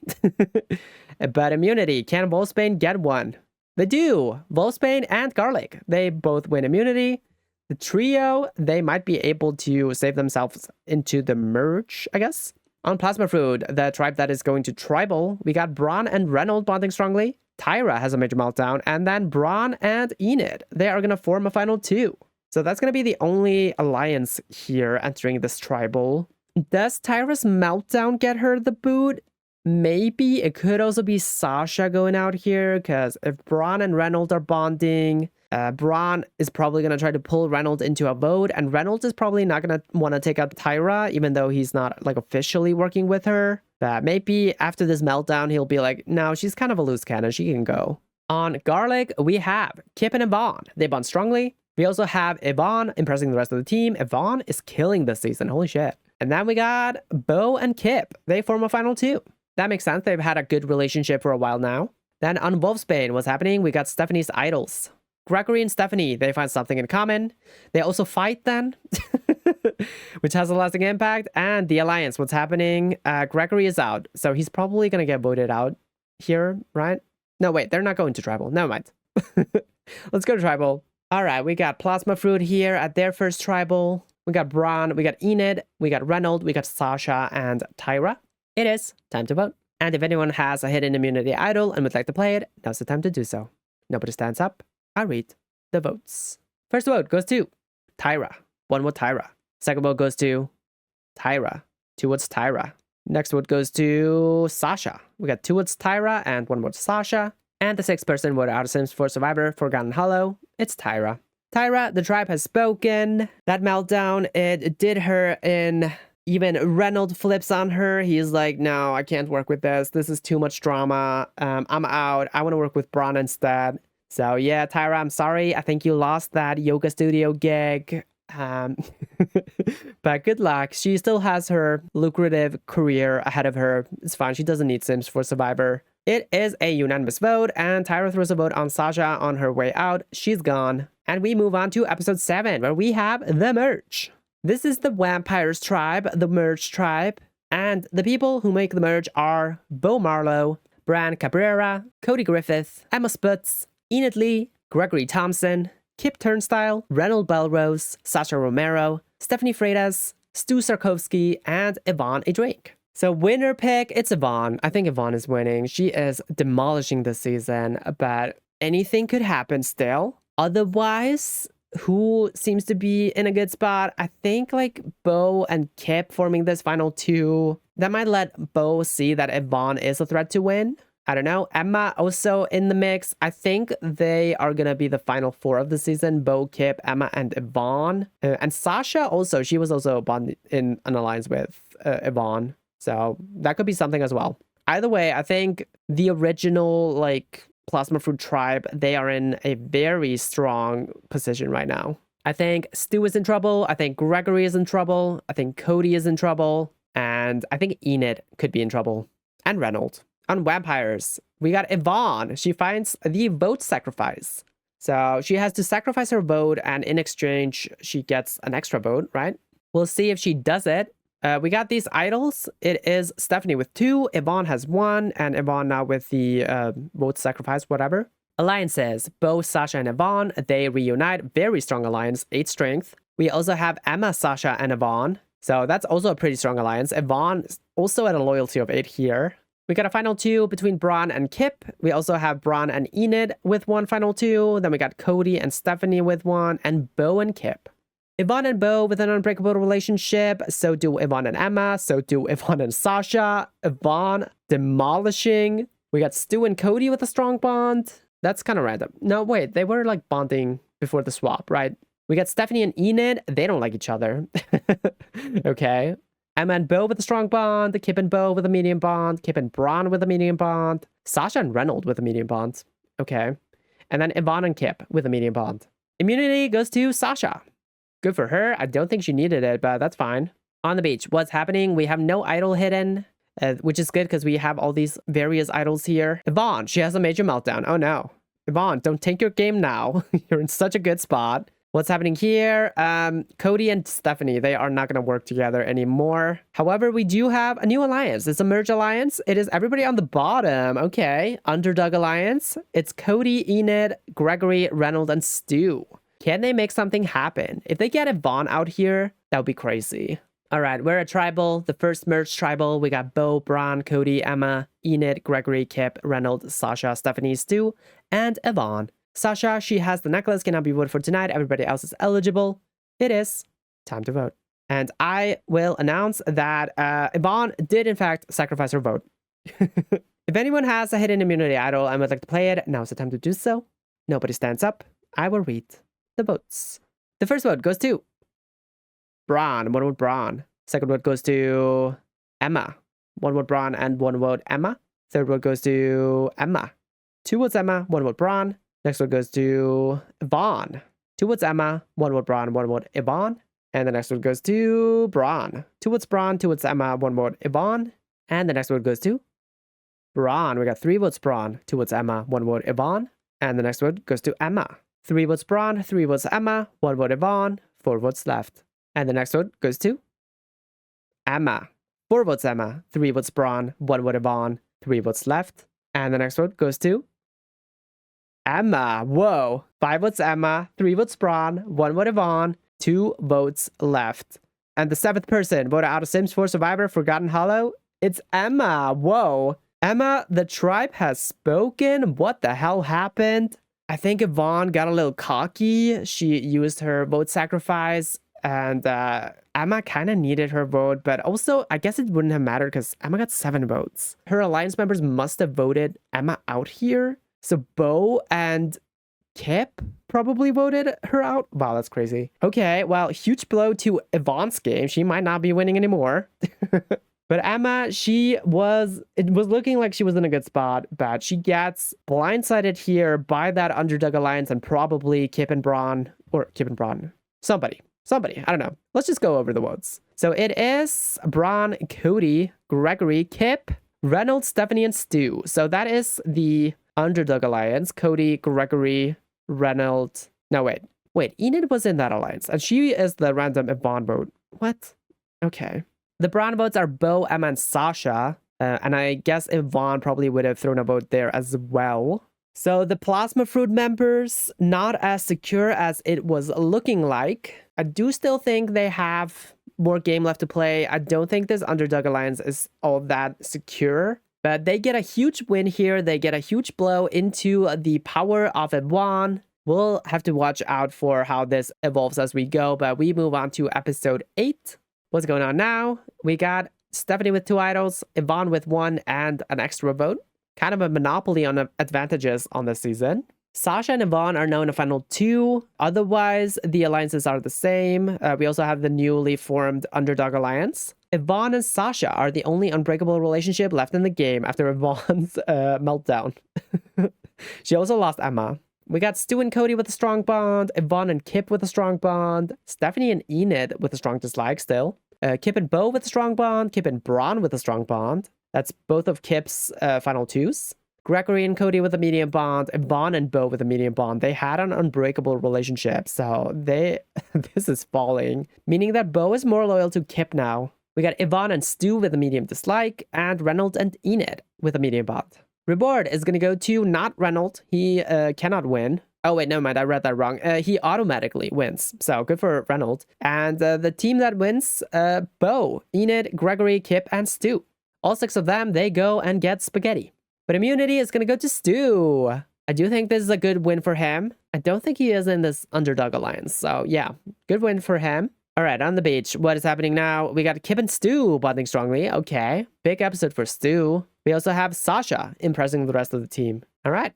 But immunity, can Wolfsbane get one? They do. Wolfsbane and Garlic, they both win immunity. The trio, they might be able to save themselves into the merge, I guess. On Plasma Fruit, the tribe that is going to tribal, we got Braun and Reynolds bonding strongly. Tyra has a major meltdown, and then Braun and Enid, they are going to form a final 2. So that's going to be the only alliance here entering this tribal. Does Tyra's meltdown get her the boot? Maybe. It could also be Sasha going out here, because if Braun and Reynolds are bonding, Braun is probably going to try to pull Reynolds into a vote, and Reynolds is probably not going to want to take out Tyra, even though he's not like officially working with her. But maybe after this meltdown, he'll be like, no, she's kind of a loose cannon. She can go. On Garlic, we have Kip and Yvonne. They bond strongly. We also have Yvonne impressing the rest of the team. Yvonne is killing this season. Holy shit. And then we got Bo and Kip. They form a final 2. That makes sense. They've had a good relationship for a while now. Then on Wolfsbane, what's happening? We got Stephanie's idols. Gregory and Stephanie, they find something in common. They also fight then, which has a lasting impact. And the alliance, what's happening? Gregory is out, so he's probably going to get voted out here, right? No, wait, they're not going to tribal. Never mind. Let's go to tribal. All right, we got Plasma Fruit here at their first tribal. We got Braun, we got Enid, we got Reynolds, we got Sasha, and Tyra. It is time to vote. And if anyone has a hidden immunity idol and would like to play it, now's the time to do so. Nobody stands up. I read the votes. First vote goes to Tyra. 1 vote Tyra. Second vote goes to Tyra. 2 votes Tyra. Next vote goes to Sasha. We got 2 votes Tyra and 1 vote Sasha. And the 6th person voted out of Sims 4 Survivor, Forgotten Hollow. It's Tyra. Tyra, the tribe has spoken. That meltdown, it did her in. Even Reynolds flips on her. He's like, no, I can't work with this. This is too much drama. I'm out. I want to work with Braun instead. So yeah, Tyra, I'm sorry. I think you lost that yoga studio gig. But good luck. She still has her lucrative career ahead of her. It's fine. She doesn't need Sims for Survivor. It is a unanimous vote, and Tyra throws a vote on Sasha on her way out. She's gone. And we move on to episode 7, where we have the merge. This is the Vampires tribe, the Merge tribe. And the people who make the merge are Bo Marlowe, Bran Cabrera, Cody Griffith, Emma Sputz, Enid Lee, Gregory Thompson, Kip Turnstile, Reynold Belrose, Sasha Romero, Stephanie Freitas, Stu Sarkovsky, and Yvonne A. Drake. So winner pick, it's Yvonne. I think Yvonne is winning. She is demolishing this season, but anything could happen still. Otherwise, who seems to be in a good spot? I think like Bo and Kip forming this final 2. That might let Bo see that Yvonne is a threat to win. I don't know. Emma also in the mix. I think they are going to be the final 4 of the season. Bo, Kip, Emma, and Yvonne. And Sasha also. She was also in an alliance with Yvonne. So that could be something as well. Either way, I think the original like Plasma Fruit tribe, they are in a very strong position right now. I think Stu is in trouble. I think Gregory is in trouble. I think Cody is in trouble. And I think Enid could be in trouble. And Reynolds. On Vampires, we got Yvonne. She finds the vote sacrifice. So she has to sacrifice her vote, and in exchange, she gets an extra vote, right? We'll see if she does it. We got these idols. It is Stephanie with 2, Yvonne has 1, and Yvonne now with the vote sacrifice, whatever. Alliances, Bo, Sasha, and Yvonne, they reunite. Very strong alliance, 8 strength. We also have Emma, Sasha, and Yvonne. So that's also a pretty strong alliance. Yvonne is also at a loyalty of 8 here. We got a final 2 between Braun and Kip. We also have Braun and Enid with 1 final 2. Then we got Cody and Stephanie with 1, and Bo and Kip. Yvonne and Bo with an unbreakable relationship. So do Yvonne and Emma. So do Yvonne and Sasha. Yvonne demolishing. We got Stu and Cody with a strong bond. That's kind of random. No, wait. They were like bonding before the swap, right? We got Stephanie and Enid. They don't like each other. Okay. Emma and Bo with a strong bond. Kip and Bo with a medium bond. Kip and Braun with a medium bond. Sasha and Reynolds with a medium bond. Okay. And then Yvonne and Kip with a medium bond. Immunity goes to Sasha. Good for her. I don't think she needed it, but that's fine. On the beach, what's happening? We have no idol hidden, which is good because we have all these various idols here. Yvonne, she has a major meltdown. Oh no. Yvonne, don't take your game now. You're in such a good spot. What's happening here? Cody and Stephanie, they are not going to work together anymore. However, we do have a new alliance. It's a merge alliance. It is everybody on the bottom. Okay. Underdog alliance. It's Cody, Enid, Gregory, Reynolds, and Stu. Can they make something happen? If they get Yvonne out here, that would be crazy. All right, we're a tribal. The first merged tribal. We got Bo, Bron, Cody, Emma, Enid, Gregory, Kip, Reynolds, Sasha, Stephanie, Stu, and Yvonne. Sasha, she has the necklace, cannot be voted for tonight. Everybody else is eligible. It is time to vote. And I will announce that Yvonne did, in fact, sacrifice her vote. If anyone has a hidden immunity idol and would like to play it, now's the time to do so. Nobody stands up. I will read the votes. The first vote goes to Bron. One vote Bron. Second vote goes to Emma. One vote Bron and one vote Emma. Third vote goes to Emma. 2 votes Emma, 1 vote Bron. Next vote goes to Yvonne. 2 votes Emma, 1 vote Bron, 1 vote Yvonne. And the next vote goes to Bron. 2 votes Bron, 2 votes Emma, 1 vote Yvonne. And the next vote goes to Bron. We got 3 votes Bron, 2 votes Emma, 1 vote Yvonne. And the next vote goes to Emma. 3 votes Bron, 3 votes Emma, 1 vote Yvonne, 4 votes left. And the next vote goes to Emma. 4 votes Emma, 3 votes Bron, 1 vote Yvonne, 3 votes left. And the next vote goes to Emma. Whoa. 5 votes Emma, 3 votes Bron, 1 vote Yvonne, 2 votes left. And the 7th person voted out of Sims 4 Survivor Forgotten Hollow, it's Emma. Whoa. Emma, the tribe has spoken. What the hell happened? I think Yvonne got a little cocky. She used her vote sacrifice, and Emma kind of needed her vote, but also I guess it wouldn't have mattered because Emma got 7 votes. Her alliance members must have voted Emma out here. So Bo and Kip probably voted her out. Wow, that's crazy. Okay, well, huge blow to Yvonne's game. She might not be winning anymore. But Emma, it was looking like she was in a good spot, but she gets blindsided here by that underdog alliance and probably Kip and Bron, or Kip and Bron, somebody, I don't know. Let's just go over the votes. So it is Bron, Cody, Gregory, Kip, Reynolds, Stephanie, and Stu. So that is the underdog alliance. Cody, Gregory, Reynolds. No, wait, Enid was in that alliance, and she is the random Yvonne vote. What? Okay. The Bron votes are Bo, Emma, and Sasha. And I guess Yvonne probably would have thrown a vote there as well. So the Plasma Fruit members, not as secure as it was looking like. I do still think they have more game left to play. I don't think this Underdog Alliance is all that secure. But they get a huge win here. They get a huge blow into the power of Yvonne. We'll have to watch out for how this evolves as we go. But we move on to episode 8. What's going on now? We got Stephanie with 2 idols, Yvonne with 1 and an extra vote. Kind of a monopoly on advantages on this season. Sasha and Yvonne are now in the final 2. Otherwise, the alliances are the same. We also have the newly formed Underdog Alliance. Yvonne and Sasha are the only unbreakable relationship left in the game after Yvonne's meltdown. She also lost Emma. We got Stu and Cody with a strong bond, Yvonne and Kip with a strong bond, Stephanie and Enid with a strong dislike still, Kip and Bo with a strong bond, Kip and Bron with a strong bond. That's both of Kip's final 2s. Gregory and Cody with a medium bond, Yvonne and Bo with a medium bond. They had an unbreakable relationship, so this is falling, meaning that Bo is more loyal to Kip now. We got Yvonne and Stu with a medium dislike, and Reynolds and Enid with a medium bond. Reward is going to go to not Reynolds. He cannot win. Oh, wait, never mind. I read that wrong. He automatically wins. So good for Reynolds. And the team that wins, Bo, Enid, Gregory, Kip, and Stu. All 6 of them, they go and get spaghetti. But immunity is going to go to Stu. I do think this is a good win for him. I don't think he is in this Underdog Alliance. So yeah, good win for him. All right, on the beach, what is happening now? We got Kip and Stu bonding strongly. Okay, big episode for Stu. We also have Sasha impressing the rest of the team. All right,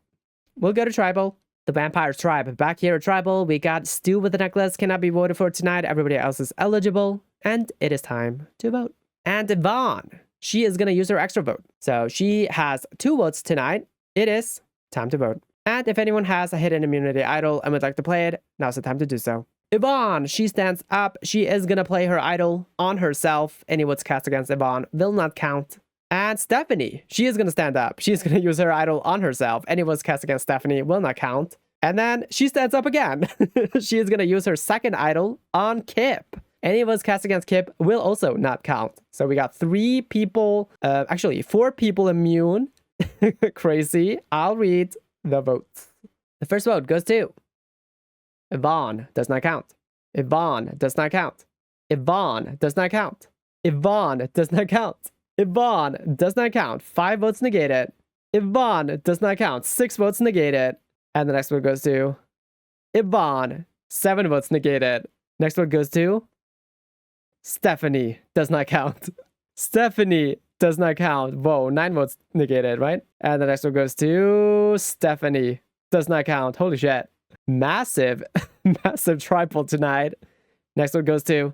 we'll go to Tribal. The Vampire Tribe. Back here at Tribal, we got Stu with the necklace. Cannot be voted for tonight. Everybody else is eligible. And it is time to vote. And Yvonne, she is going to use her extra vote. So she has 2 votes tonight. It is time to vote. And if anyone has a hidden immunity idol and would like to play it, now's the time to do so. Yvonne, she stands up. She is going to play her idol on herself. Any votes cast against Yvonne will not count. And Stephanie, she is going to stand up. She's going to use her idol on herself. Any votes cast against Stephanie will not count. And then she stands up again. She is going to use her second idol on Kip. Any votes cast against Kip will also not count. So we got 3 people, actually 4 people immune. Crazy. I'll read the votes. The first vote goes to Yvonne. Does not count. Yvonne does not count. Yvonne does not count. Yvonne does not count. Yvonne does not count. 5 votes negated. Yvonne does not count. 6 votes negated. And the next one goes to Yvonne. 7 votes negated. Next one goes to Stephanie. Does not count. Stephanie does not count. Whoa, 9 votes negated, right? And the next one goes to Stephanie. Does not count. Holy shit. Massive, massive triple tonight. Next one goes to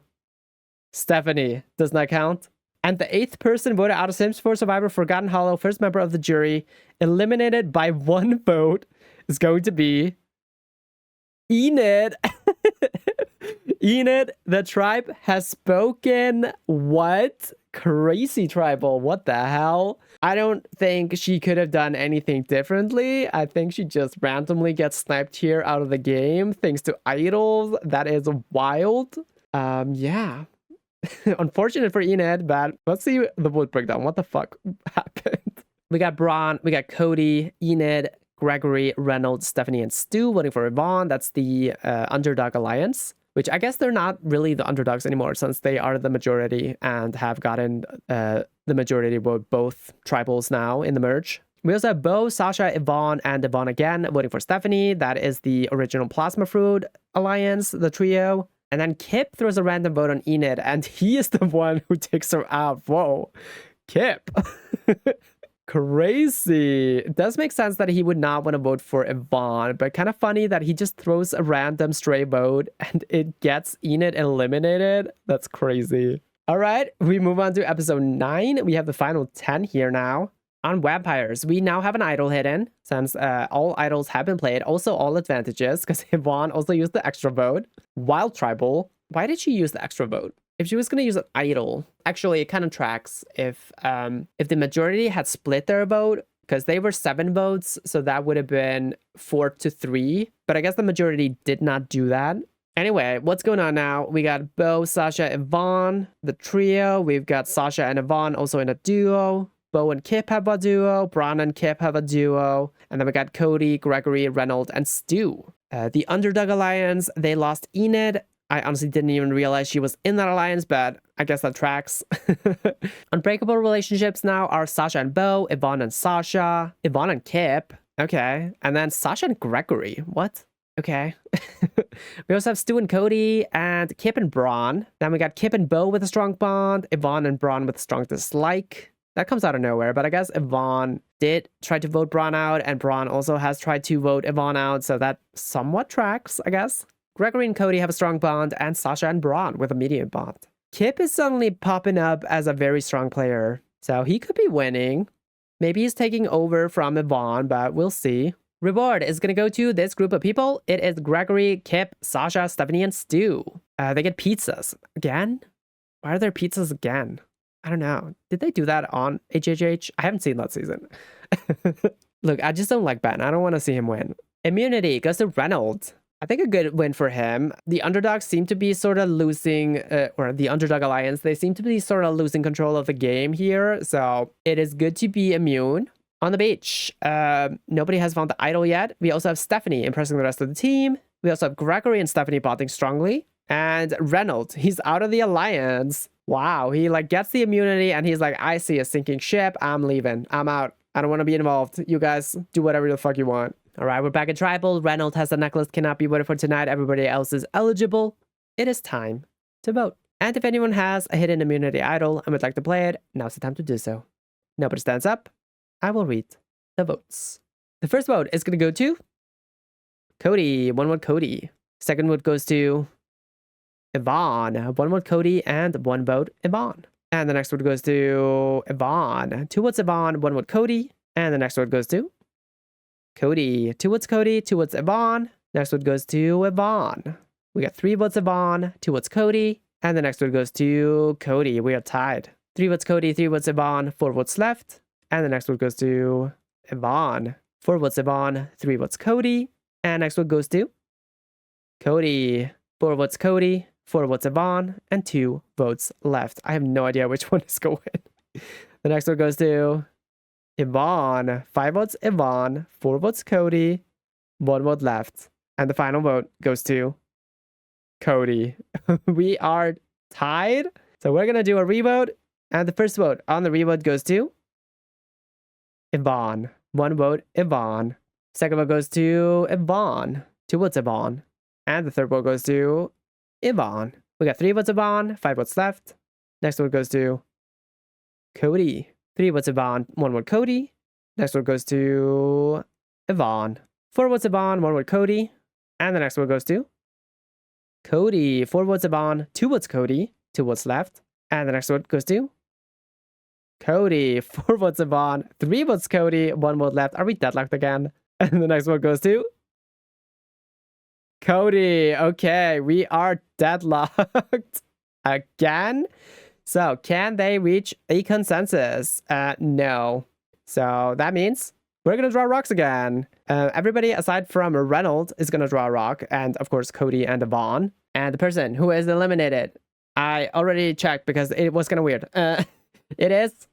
Stephanie. Does not count. And the 8th person voted out of Sims 4 Survivor Forgotten Hollow, first member of the jury, eliminated by 1 vote, is going to be Enid. Enid, the tribe has spoken. What? Crazy tribal. What the hell? I don't think she could have done anything differently. I think she just randomly gets sniped here out of the game thanks to idols. That is wild. Yeah. Unfortunate for Enid, but let's see the vote breakdown. What the fuck happened? We got Braun, we got Cody, Enid, Gregory, Reynolds, Stephanie, and Stu voting for Yvonne. That's the Underdog Alliance, which I guess they're not really the underdogs anymore since they are the majority and have gotten the majority vote both tribals now in the merge. We also have Bo, Sasha, Yvonne, and Yvonne again voting for Stephanie. That is the original Plasma Fruit Alliance, the trio. And then Kip throws a random vote on Enid, and he is the one who takes her out. Whoa, Kip. Crazy. It does make sense that he would not want to vote for Yvonne, but kind of funny that he just throws a random stray vote and it gets Enid eliminated. That's crazy. All right, we move on to episode 9. We have the final 10 here now. On vampires, we now have an idol hidden since all idols have been played. Also all advantages because Yvonne also used the extra vote. Wild tribal. Why did she use the extra vote? If she was going to use an idol, actually it kind of tracks if the majority had split their vote because they were 7 votes. So that would have been 4-3. But I guess the majority did not do that. Anyway, what's going on now? We got Bo, Sasha, Yvonne, the trio. We've got Sasha and Yvonne also in a duo. Bo and Kip have a duo. Braun and Kip have a duo. And then we got Cody, Gregory, Reynolds, and Stu. The Underdog Alliance, they lost Enid. I honestly didn't even realize she was in that alliance, but I guess that tracks. Unbreakable relationships now are Sasha and Bo, Yvonne and Sasha, Yvonne and Kip. Okay. And then Sasha and Gregory. What? Okay. We also have Stu and Cody and Kip and Braun. Then we got Kip and Bo with a strong bond, Yvonne and Braun with a strong dislike. That comes out of nowhere, but I guess Yvonne did try to vote Braun out, and Braun also has tried to vote Yvonne out, so that somewhat tracks, I guess. Gregory and Cody have a strong bond, and Sasha and Braun with a medium bond. Kip is suddenly popping up as a very strong player, so he could be winning. Maybe he's taking over from Yvonne, but we'll see. Reward is going to go to this group of people. It is Gregory, Kip, Sasha, Stephanie, and Stu. They get pizzas. Again? Why are there pizzas again? I don't know. Did they do that on HHH? I haven't seen that season. Look, I just don't like Ben. I don't want to see him win. Immunity goes to Reynolds. I think a good win for him. The underdogs seem to be sort of losing, or the Underdog Alliance, they seem to be sort of losing control of the game here. So it is good to be immune. On the beach, nobody has found the idol yet. We also have Stephanie impressing the rest of the team. We also have Gregory and Stephanie bonding strongly. And Reynolds, he's out of the alliance. Wow, he like gets the immunity and he's like, I see a sinking ship. I'm leaving. I'm out. I don't want to be involved. You guys do whatever the fuck you want. All right, we're back in tribal. Reynolds has the necklace, cannot be voted for tonight. Everybody else is eligible. It is time to vote. And if anyone has a hidden immunity idol and would like to play it, now's the time to do so. Nobody stands up. I will read the votes. The first vote is going to go to Cody. 1 vote Cody. Second vote goes to Yvonne. 1 vote Cody and 1 vote Yvonne. And the next vote goes to Yvonne. 2 votes Yvonne, 1 vote Cody. And the next vote goes to Cody. 2 votes Cody, 2 votes Yvonne. Next vote goes to Yvonne. We got 3 votes Yvonne, 2 votes Cody. And the next vote goes to Cody. We are tied. 3 votes Cody, 3 votes Yvonne, 4 votes left. And the next vote goes to Yvonne. 4 votes Yvonne, 3 votes Cody. And next vote goes to Cody. 4 votes Cody, 4 votes Yvonne, and 2 votes left. I have no idea which one is going. The next one goes to Yvonne. 5 votes Yvonne, 4 votes Cody, 1 vote left. And the final vote goes to Cody. We are tied. So we're gonna do a revote. And the first vote on the revote goes to Yvonne. 1 vote, Yvonne. Second vote goes to Yvonne. 2 votes, Yvonne. And the third vote goes to Yvonne. We got 3 votes, Yvonne. 5 votes left. Next vote goes to Cody. 3 votes, Yvonne. 1 vote, Cody. Next vote goes to Yvonne. 4 votes, Yvonne. 1 vote, Cody. And the next vote goes to Cody. 4 votes, Yvonne. 2 votes, Cody. 2 votes left. And the next vote goes to Cody. 4 votes, Yvonne. 3 votes, Cody. 1 vote left. Are we deadlocked again? And the next vote goes to Cody. Okay, we are deadlocked again. So can they reach a consensus? No. So that means we're going to draw rocks again. Everybody aside from Reynolds is going to draw a rock. And of course, Cody and Yvonne. And the person who is eliminated, I already checked because it was kind of weird. It is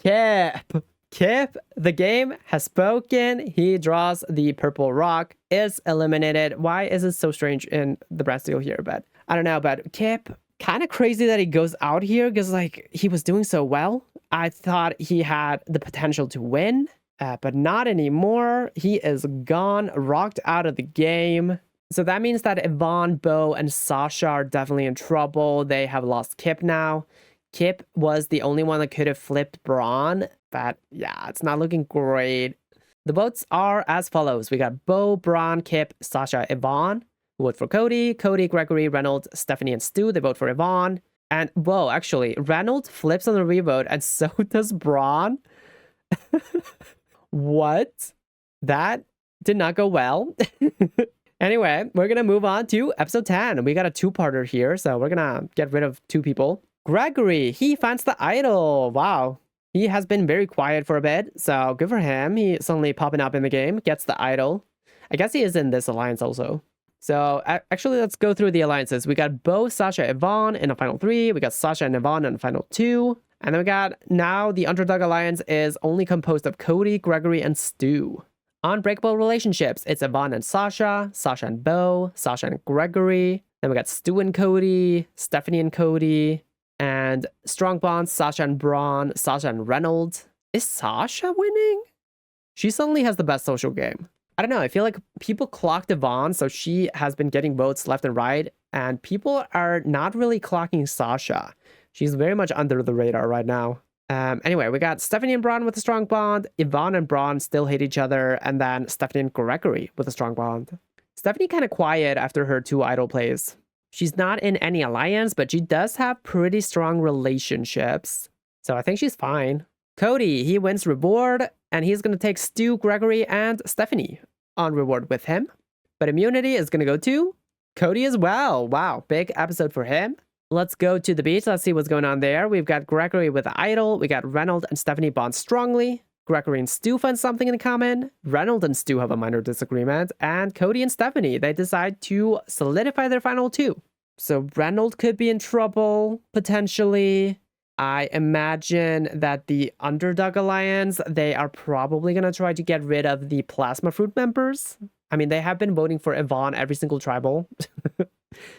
Kip. Kip, the game has spoken. He draws the purple rock, is eliminated. Why is it so strange in the brand steel here? But I don't know. But Kip, kind of crazy that he goes out here because like he was doing so well. I thought he had the potential to win, but not anymore. He is gone, rocked out of the game. So that means that Yvonne, Bo, and Sasha are definitely in trouble. They have lost Kip now. Kip was the only one that could have flipped Braun, but yeah, it's not looking great. The votes are as follows. We got Bo, Braun, Kip, Sasha, Yvonne. Who vote for Cody? Cody, Gregory, Reynolds, Stephanie, and Stu. They vote for Yvonne. And whoa, actually, Reynolds flips on the revote, and so does Braun. What? That did not go well. Anyway, we're gonna move on to episode 10. We got a 2-parter here, so we're gonna get rid of 2 people. Gregory, he finds the idol. Wow. He has been very quiet for a bit, so good for him. He suddenly popping up in the game, gets the idol. I guess he is in this alliance also. So actually, let's go through the alliances. We got Bo, Sasha, Yvonne in the final 3. We got Sasha and Yvonne in the final 2. And then we got now the Underdog Alliance is only composed of Cody, Gregory, and Stu. Unbreakable relationships, it's Yvonne and Sasha, Sasha and Bo, Sasha and Gregory. Then we got Stu and Cody, Stephanie and Cody. And strong bonds, Sasha and Braun, Sasha and Reynolds. Is Sasha winning? She suddenly has the best social game. I don't know, I feel like people clocked Yvonne, so she has been getting votes left and right, and people are not really clocking Sasha. She's very much under the radar right now. Anyway, we got Stephanie and Braun with a strong bond, Yvonne and Braun still hate each other, and then Stephanie and Gregory with a strong bond. Stephanie kind of quiet after her 2 idol plays. She's not in any alliance, but she does have pretty strong relationships. So I think she's fine. Cody, he wins reward, and he's going to take Stu, Gregory, and Stephanie on reward with him. But immunity is going to go to Cody as well. Wow, big episode for him. Let's go to the beach. Let's see what's going on there. We've got Gregory with the idol. We got Reynolds and Stephanie bond strongly. Gregory and Stu find something in common. Reynolds and Stu have a minor disagreement. And Cody and Stephanie, they decide to solidify their final 2. So Reynolds could be in trouble, potentially. I imagine that the Underdog Alliance, they are probably going to try to get rid of the Plasma Fruit members. I mean, they have been voting for Yvonne every single tribal.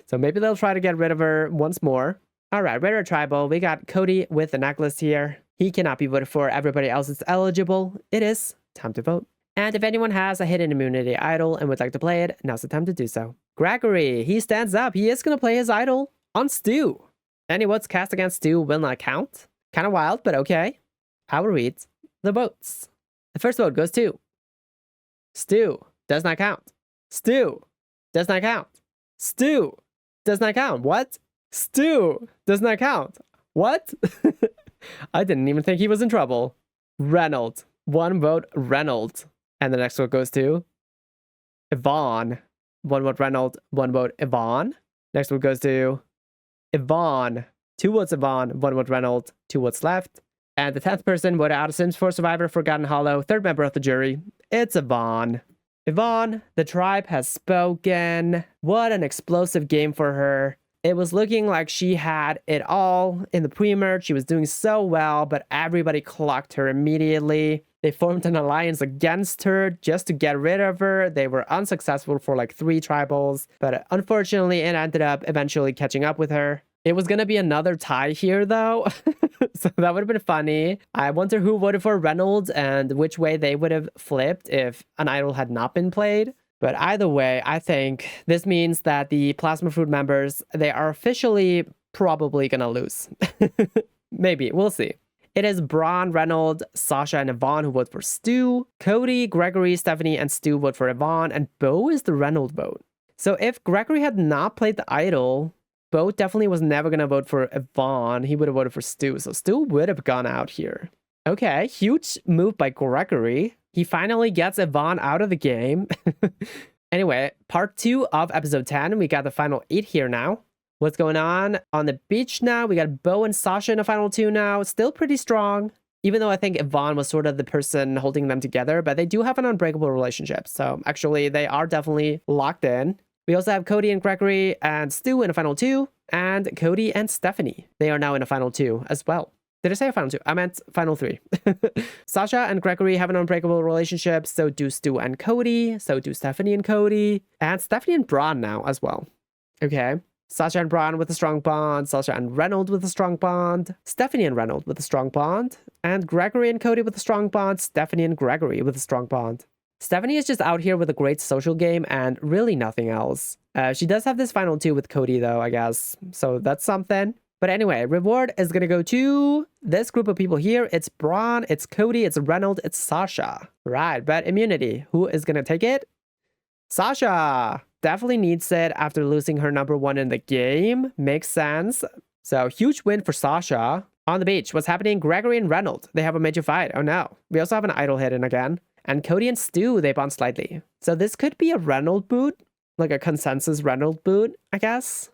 So maybe they'll try to get rid of her once more. All right, Rare Tribal, we got Cody with the necklace here. He cannot be voted for. Everybody else is eligible. It is time to vote. And if anyone has a hidden immunity idol and would like to play it, now's the time to do so. Gregory, he stands up. He is going to play his idol on Stu. Any votes cast against Stu will not count. Kind of wild, but okay. I will read the votes. The first vote goes to Stu. Does not count. Stu. Does not count. Stu. Does not count. What? Stu. Does not count. What? I didn't even think he was in trouble. Reynolds. 1 vote, Reynolds. And the next vote goes to Yvonne. 1 vote, Reynolds. 1 vote, Yvonne. Next vote goes to Yvonne. 2 votes, Yvonne. 1 vote, Reynolds. 2 votes left. And the 10th person voted out of Sims 4 Survivor Forgotten Hollow. 3rd member of the jury. It's Yvonne. Yvonne, the tribe has spoken. What an explosive game for her. It was looking like she had it all in the pre-merge. She was doing so well, but everybody clocked her immediately. They formed an alliance against her just to get rid of her. They were unsuccessful for like 3 tribals, but unfortunately it ended up eventually catching up with her. It was gonna be another tie here though. So that would have been funny. I wonder who voted for Reynolds and which way they would have flipped if an idol had not been played. But either way, I think this means that the Plasma Fruit members, they are officially probably gonna lose. Maybe, we'll see. It is Braun, Reynolds, Sasha, and Yvonne who vote for Stu. Cody, Gregory, Stephanie, and Stu vote for Yvonne, and Bo is the Reynolds vote. So if Gregory had not played the idol, Bo definitely was never gonna vote for Yvonne. He would have voted for Stu, so Stu would have gone out here. Okay, huge move by Gregory. He finally gets Yvonne out of the game. Anyway, part 2 of episode 10. We got the final 8 here now. What's going on the beach now? We got Bo and Sasha in the final 2 now. Still pretty strong, even though I think Yvonne was sort of the person holding them together, but they do have an unbreakable relationship. So actually, they are definitely locked in. We also have Cody and Gregory and Stu in the final 2, and Cody and Stephanie. They are now in the final 2 as well. Did I say final 2? I meant final 3. Sasha and Gregory have an unbreakable relationship. So do Stu and Cody. So do Stephanie and Cody. And Stephanie and Braun now as well. Okay. Sasha and Braun with a strong bond. Sasha and Reynolds with a strong bond. Stephanie and Reynolds with a strong bond. And Gregory and Cody with a strong bond. Stephanie and Gregory with a strong bond. Stephanie is just out here with a great social game and really nothing else. She does have this final 2 with Cody though, I guess. So that's something. But anyway, reward is going to go to this group of people here. It's Braun, it's Cody, it's Reynolds, it's Sasha. Right, but immunity. Who is going to take it? Sasha definitely needs it after losing her number 1 in the game. Makes sense. So huge win for Sasha. On the beach, what's happening? Gregory and Reynolds, they have a major fight. Oh no. We also have an idol hidden again. And Cody and Stu, they bond slightly. So this could be a Reynolds boot. Like a consensus Reynolds boot, I guess.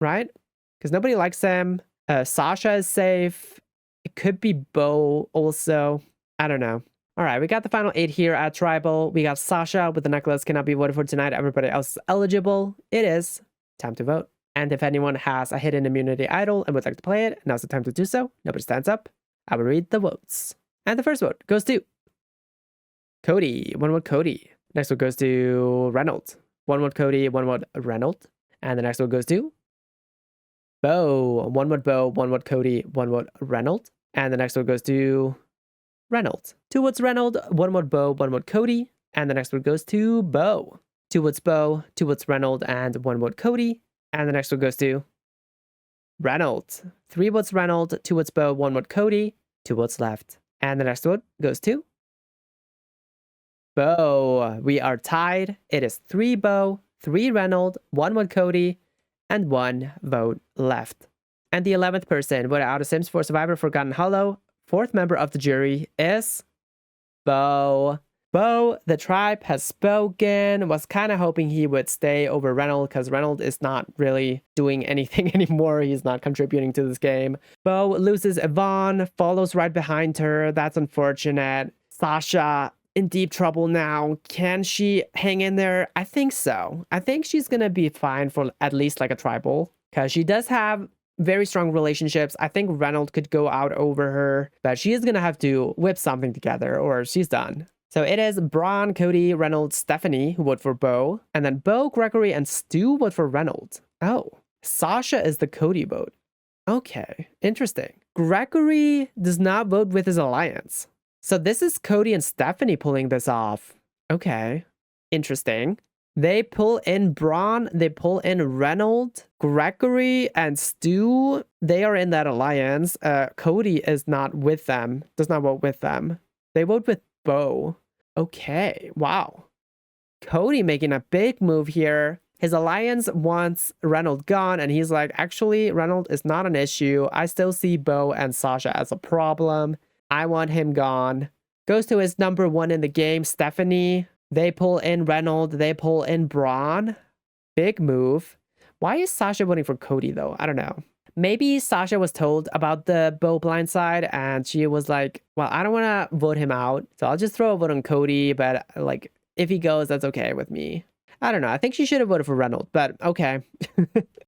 Right? Because nobody likes him. Sasha is safe. It could be Bo also. I don't know. All right, we got the final 8 here at Tribal. We got Sasha with the necklace cannot be voted for tonight. Everybody else is eligible. It is time to vote. And if anyone has a hidden immunity idol and would like to play it, now's the time to do so. Nobody stands up. I will read the votes. And the first vote goes to Cody. 1 vote Cody. Next one goes to Reynolds. 1 vote Cody, 1 vote Reynolds. And the next one goes to Bo. 1 vote Bo, 1 vote Cody, 1 vote Reynolds. And the next one goes to Reynolds. 2 votes Reynolds, 1 vote Bo, 1 vote Cody. And the next one goes to Bo. 2 votes Bo, 2 votes Reynolds, and 1 vote Cody. And the next one goes to Reynolds. 3 votes Reynolds, 2 votes Bo, 1 vote Cody, 2 votes left. And the next vote goes to Bo. We are tied. It is 3 Bo, 3 Reynolds, 1 vote Cody, and 1 vote left. And the 11th person voted out of Sims 4 Survivor Forgotten Hollow, 4th member of the jury, is Bo. Bo, the tribe has spoken. Was kind of hoping he would stay over Reynolds because Reynolds is not really doing anything anymore. He's not contributing to this game. Bo loses Yvonne, follows right behind her. That's unfortunate. Sasha in deep trouble now. Can she hang in there? I think so. I think she's gonna be fine for at least like a tribal because she does have very strong relationships. I think Reynolds could go out over her, but she is gonna have to whip something together or she's done. So it is Braun, Cody, Reynolds, Stephanie who vote for Bo, and then Bo, Gregory, and Stu vote for Reynolds. Oh, Sasha is the Cody vote. Okay, interesting. Gregory does not vote with his alliance. So this is Cody and Stephanie pulling this off. Okay, interesting. They pull in Braun, they pull in Reynolds, Gregory, and Stu. They are in that alliance. Cody is not with them, does not vote with them. They vote with Bo. Okay, wow. Cody making a big move here. His alliance wants Reynolds gone, and he's like, actually, Reynolds is not an issue. I still see Bo and Sasha as a problem. I want him gone. Goes to his number 1 in the game, Stephanie. They pull in Reynolds. They pull in Braun. Big move. Why is Sasha voting for Cody, though? I don't know. Maybe Sasha was told about the Bo blindside, and she was like, well, I don't want to vote him out, so I'll just throw a vote on Cody, but like, if he goes, that's okay with me. I don't know. I think she should have voted for Reynolds, but okay.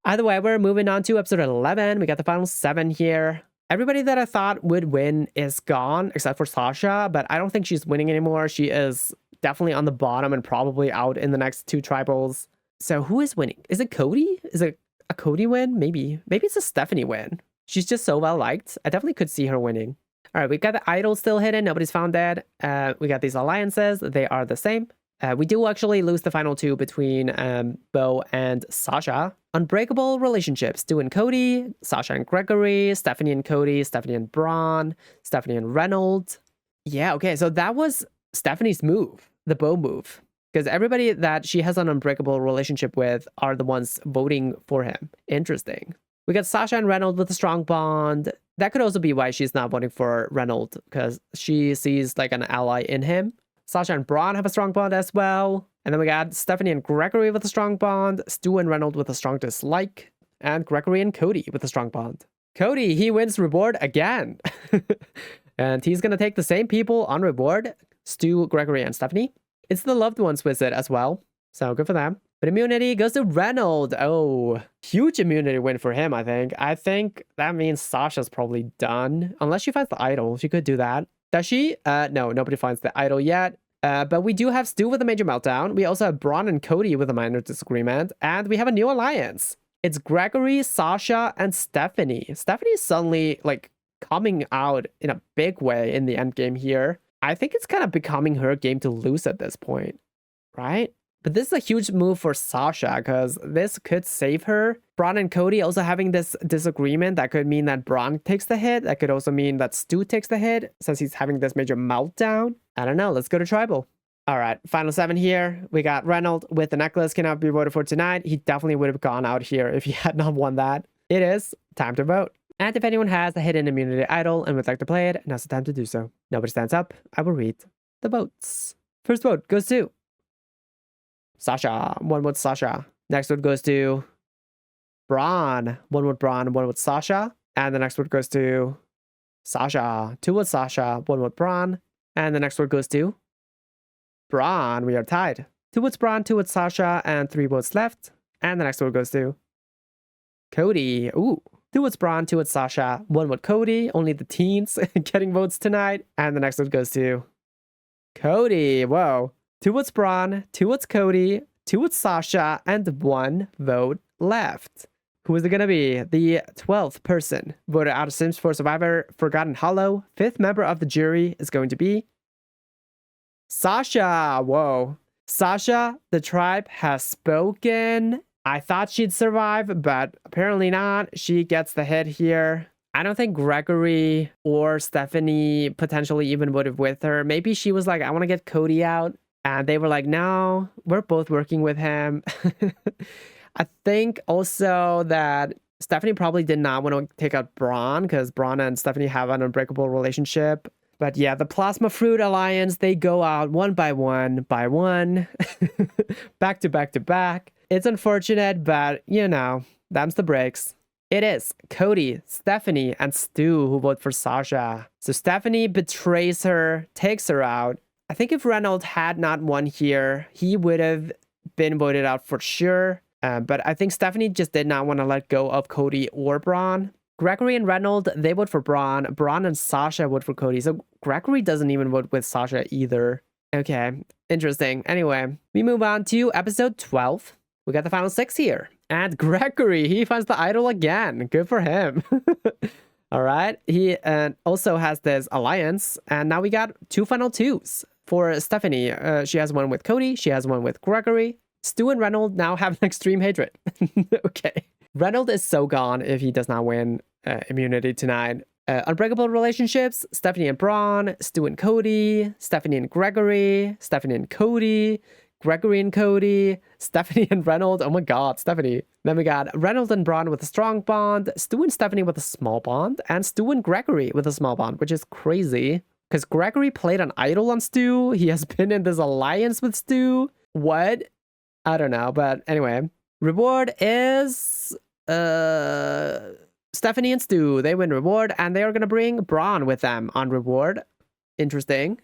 Either way, we're moving on to episode 11. We got the final 7 here. Everybody that I thought would win is gone, except for Sasha, but I don't think she's winning anymore. She is definitely on the bottom and probably out in the next 2 tribals. So who is winning? Is it Cody? Is it a Cody win? Maybe. Maybe it's a Stephanie win. She's just so well liked. I definitely could see her winning. All right, we got the idol still hidden. Nobody's found dead. We got these alliances. They are the same. We do actually lose the final two between Bo and Sasha. Unbreakable relationships. Stu and Cody, Sasha and Gregory, Stephanie and Cody, Stephanie and Braun, Stephanie and Reynolds. Yeah, okay, so that was Stephanie's move, the Bo move. Because everybody that she has an unbreakable relationship with are the ones voting for him. Interesting. We got Sasha and Reynolds with a strong bond. That could also be why she's not voting for Reynolds, because she sees like an ally in him. Sasha and Braun have a strong bond as well. And then we got Stephanie and Gregory with a strong bond, Stu and Reynolds with a strong dislike, and Gregory and Cody with a strong bond. Cody, he wins reward again. And he's going to take the same people on reward, Stu, Gregory, and Stephanie. It's the loved ones visit as well, so good for them. But immunity goes to Reynolds. Oh, huge immunity win for him, I think. I think that means Sasha's probably done. Unless she finds the idol, she could do that. Does she? No, nobody finds the idol yet. But we do have Stu with a major meltdown. We also have Braun and Cody with a minor disagreement. And we have a new alliance. It's Gregory, Sasha, and Stephanie. Stephanie's suddenly, like, coming out in a big way in the end game here. I think it's kind of becoming her game to lose at this point, right? But this is a huge move for Sasha because this could save her. Braun and Cody also having this disagreement. That could mean that Braun takes the hit. That could also mean that Stu takes the hit since he's having this major meltdown. I don't know. Let's go to Tribal. All right, final 7 here. We got Reynolds with the necklace. Cannot be voted for tonight. He definitely would have gone out here if he had not won that. It is time to vote. And if anyone has a hidden immunity idol and would like to play it, now's the time to do so. Nobody stands up. I will read the votes. First vote goes to Sasha. 1 vote Sasha. Next vote goes to Braun. 1 vote Braun, 1 vote Sasha. And the next vote goes to Sasha. 2 votes Sasha, 1 vote Braun. And the next vote goes to Braun. We are tied. 2 votes Braun, 2 votes Sasha, and 3 votes left. And the next vote goes to Cody. Ooh. 2 votes Braun, 2 votes Sasha, 1 vote Cody. Only the teens getting votes tonight. And the next vote goes to Cody. Whoa. 2 votes Braun, 2 votes Cody, 2 votes Sasha, and 1 vote left. Who is it going to be? The 12th person voted out of Sims 4 Survivor Forgotten Hollow. 5th member of the jury is going to be Sasha. Whoa. Sasha, the tribe has spoken. I thought she'd survive, but apparently not. She gets the hit here. I don't think Gregory or Stephanie potentially even would have with her. Maybe she was like, I want to get Cody out. And they were like, no, we're both working with him. I think also that Stephanie probably did not want to take out Braun because Braun and Stephanie have an unbreakable relationship. But yeah, the Plasma Fruit Alliance, they go out one by one, back to back to back. It's unfortunate, but you know, them's the breaks. It is Cody, Stephanie, and Stu who vote for Sasha. So Stephanie betrays her, takes her out. I think if Reynolds had not won here, he would have been voted out for sure. But I think Stephanie just did not want to let go of Cody or Braun. Gregory and Reynolds, they vote for Braun. Braun and Sasha vote for Cody. So Gregory doesn't even vote with Sasha either. Okay, interesting. Anyway, we move on to episode 12. We got the final 6 here. And Gregory, he finds the idol again. Good for him. All right. He also has this alliance. And now we got 2 final 2s. For Stephanie, she has 1 with Cody. She has 1 with Gregory. Stu and Reynolds now have an extreme hatred. Okay. Reynolds is so gone if he does not win immunity tonight. Unbreakable relationships, Stephanie and Braun, Stu and Cody, Stephanie and Gregory, Stephanie and Cody, Gregory and Cody, Stephanie and Reynolds. Oh my god, Stephanie. Then we got Reynolds and Braun with a strong bond, Stu and Stephanie with a small bond, and Stu and Gregory with a small bond, which is crazy. Because Gregory played an idol on Stu. He has been in this alliance with Stu. What? I don't know. But anyway, reward is Stephanie and Stu. They win reward, and they are going to bring Braun with them on reward. Interesting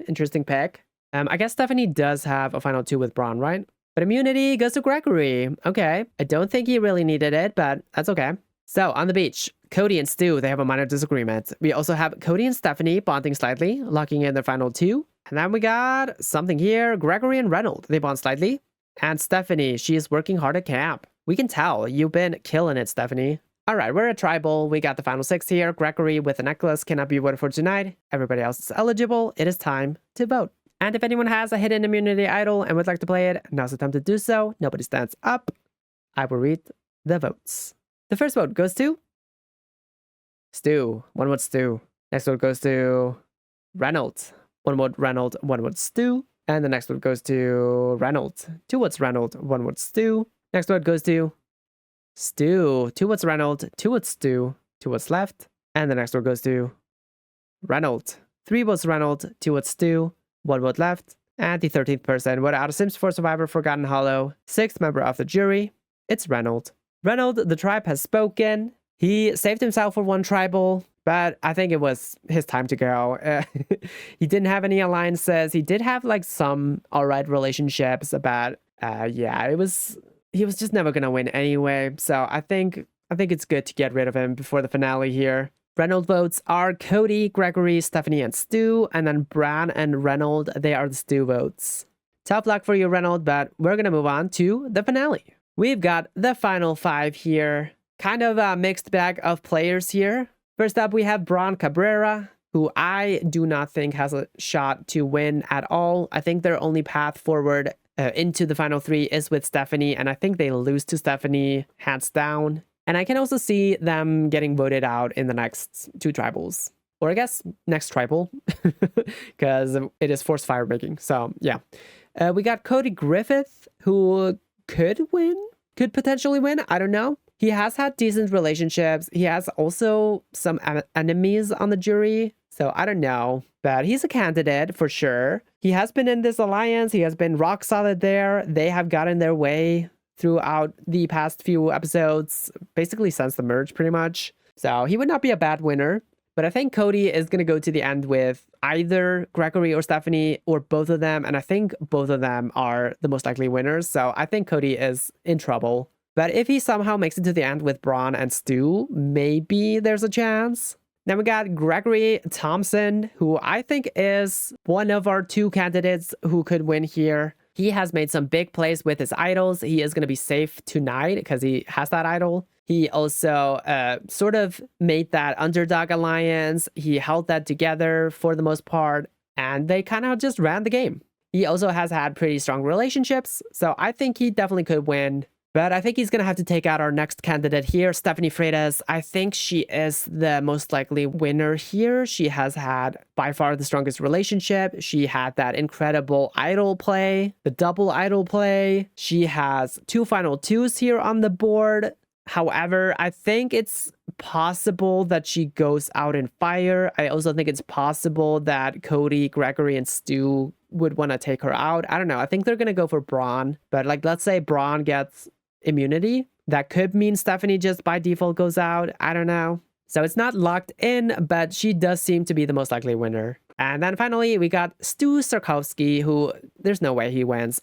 pick. I guess Stephanie does have a final 2 with Braun, right? But immunity goes to Gregory. Okay. I don't think he really needed it, but that's okay. So on the beach, Cody and Stu, they have a minor disagreement. We also have Cody and Stephanie bonding slightly, locking in their final 2. And then we got something here. Gregory and Reynolds, they bond slightly. And Stephanie, she is working hard at camp. We can tell. You've been killing it, Stephanie. All right, we're a tribal. We got the final 6 here. Gregory with a necklace cannot be voted for tonight. Everybody else is eligible. It is time to vote. And if anyone has a hidden immunity idol and would like to play it, now's the time to do so. Nobody stands up. I will read the votes. The first vote goes to Stu. 1 vote Stu. Next vote goes to Reynolds. 1 vote Reynolds, 1 vote Stu. And the next vote goes to Reynolds. 2 votes Reynolds, 1 vote Stu. Next vote goes to Stu. 2 votes Reynolds, 2 votes Stu. 2 votes left. And the next vote goes to Reynolds. 3 votes Reynolds, 2 votes Stu. 1 vote left. And the 13th person voted out of Sims 4 Survivor Forgotten Hollow. 6th member of the jury. It's Reynolds. Reynolds, the tribe has spoken. He saved himself for 1 tribal, but I think it was his time to go. He didn't have any alliances. He did have like some alright relationships, but yeah, he was just never gonna win anyway. So I think it's good to get rid of him before the finale here. Reynolds votes are Cody, Gregory, Stephanie, and Stu, and then Bran and Reynolds, they are the Stu votes. Tough luck for you, Reynolds, but we're gonna move on to the finale. We've got the final 5 here. Kind of a mixed bag of players here. First up, we have Bran Cabrera, who I do not think has a shot to win at all. I think their only path forward into the final 3 is with Stephanie, and I think they lose to Stephanie hands down. And I can also see them getting voted out in the next 2 tribals. Or I guess next tribal, because it is forced fire making. So yeah. We got Cody Griffith, who could potentially win. I don't know. He has had decent relationships. He has also some enemies on the jury. So I don't know, but he's a candidate for sure. He has been in this alliance. He has been rock solid there. They have gotten their way throughout the past few episodes, basically since the merge pretty much. So he would not be a bad winner. But I think Cody is going to go to the end with either Gregory or Stephanie or both of them. And I think both of them are the most likely winners. So I think Cody is in trouble. But if he somehow makes it to the end with Bran and Stu, maybe there's a chance. Then we got Gregory Thompson, who I think is one of our 2 candidates who could win here. He has made some big plays with his idols. He is going to be safe tonight because he has that idol. He also sort of made that underdog alliance. He held that together for the most part, and they kind of just ran the game. He also has had pretty strong relationships, so I think he definitely could win. But I think he's going to have to take out our next candidate here, Stephanie Freitas. I think she is the most likely winner here. She has had by far the strongest relationship. She had that incredible idol play, the double idol play. She has 2 final 2s here on the board. However, I think it's possible that she goes out in fire. I also think it's possible that Cody, Gregory, and Stu would want to take her out. I don't know. I think they're going to go for Bran. But like, let's say Bran gets immunity. That could mean Stephanie just by default goes out. I don't know. So it's not locked in, but she does seem to be the most likely winner. And then finally, we got Stu Sarkowski, who there's no way he wins.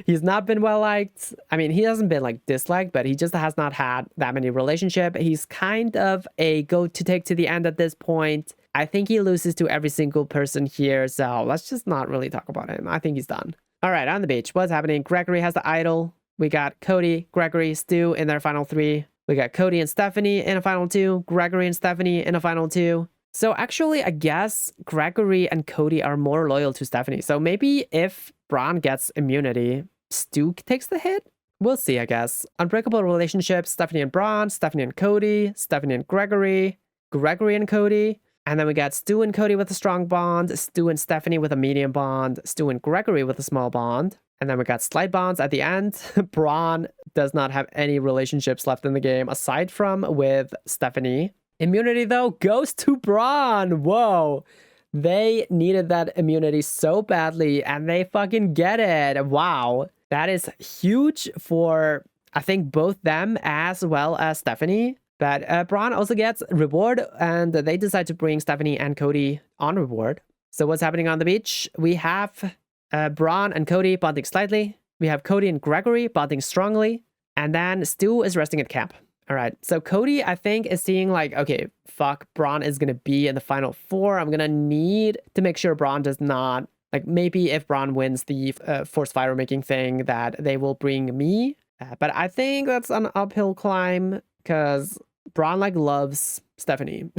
He's not been well liked. I mean, he hasn't been like disliked, but he just has not had that many relationships. He's kind of a go to take to the end at this point. I think he loses to every single person here. So let's just not really talk about him. I think he's done. All right, on the beach, what's happening? Gregory has the idol. We got Cody, Gregory, Stu in their final 3. We got Cody and Stephanie in a final 2. Gregory and Stephanie in a final 2. So actually, I guess Gregory and Cody are more loyal to Stephanie. So maybe if Bran gets immunity, Stu takes the hit? We'll see, I guess. Unbreakable relationships, Stephanie and Bran, Stephanie and Cody, Stephanie and Gregory, Gregory and Cody. And then we got Stu and Cody with a strong bond, Stu and Stephanie with a medium bond, Stu and Gregory with a small bond. And then we got slight bonds at the end. Bran does not have any relationships left in the game aside from with Stephanie. Immunity, though, goes to Bran. Whoa. They needed that immunity so badly, and they fucking get it. Wow. That is huge for, I think, both them as well as Stephanie. But Bran also gets reward, and they decide to bring Stephanie and Cody on reward. So what's happening on the beach? We have Bran and Cody bonding slightly. We have Cody and Gregory bonding strongly. And then Stu is resting at camp. All right. So Cody, I think, is seeing like, okay, fuck, Bran is going to be in the final 4. I'm going to need to make sure Bran does not, like maybe if Bran wins the forced fire making thing, that they will bring me. But I think that's an uphill climb because Braun like loves Stephanie.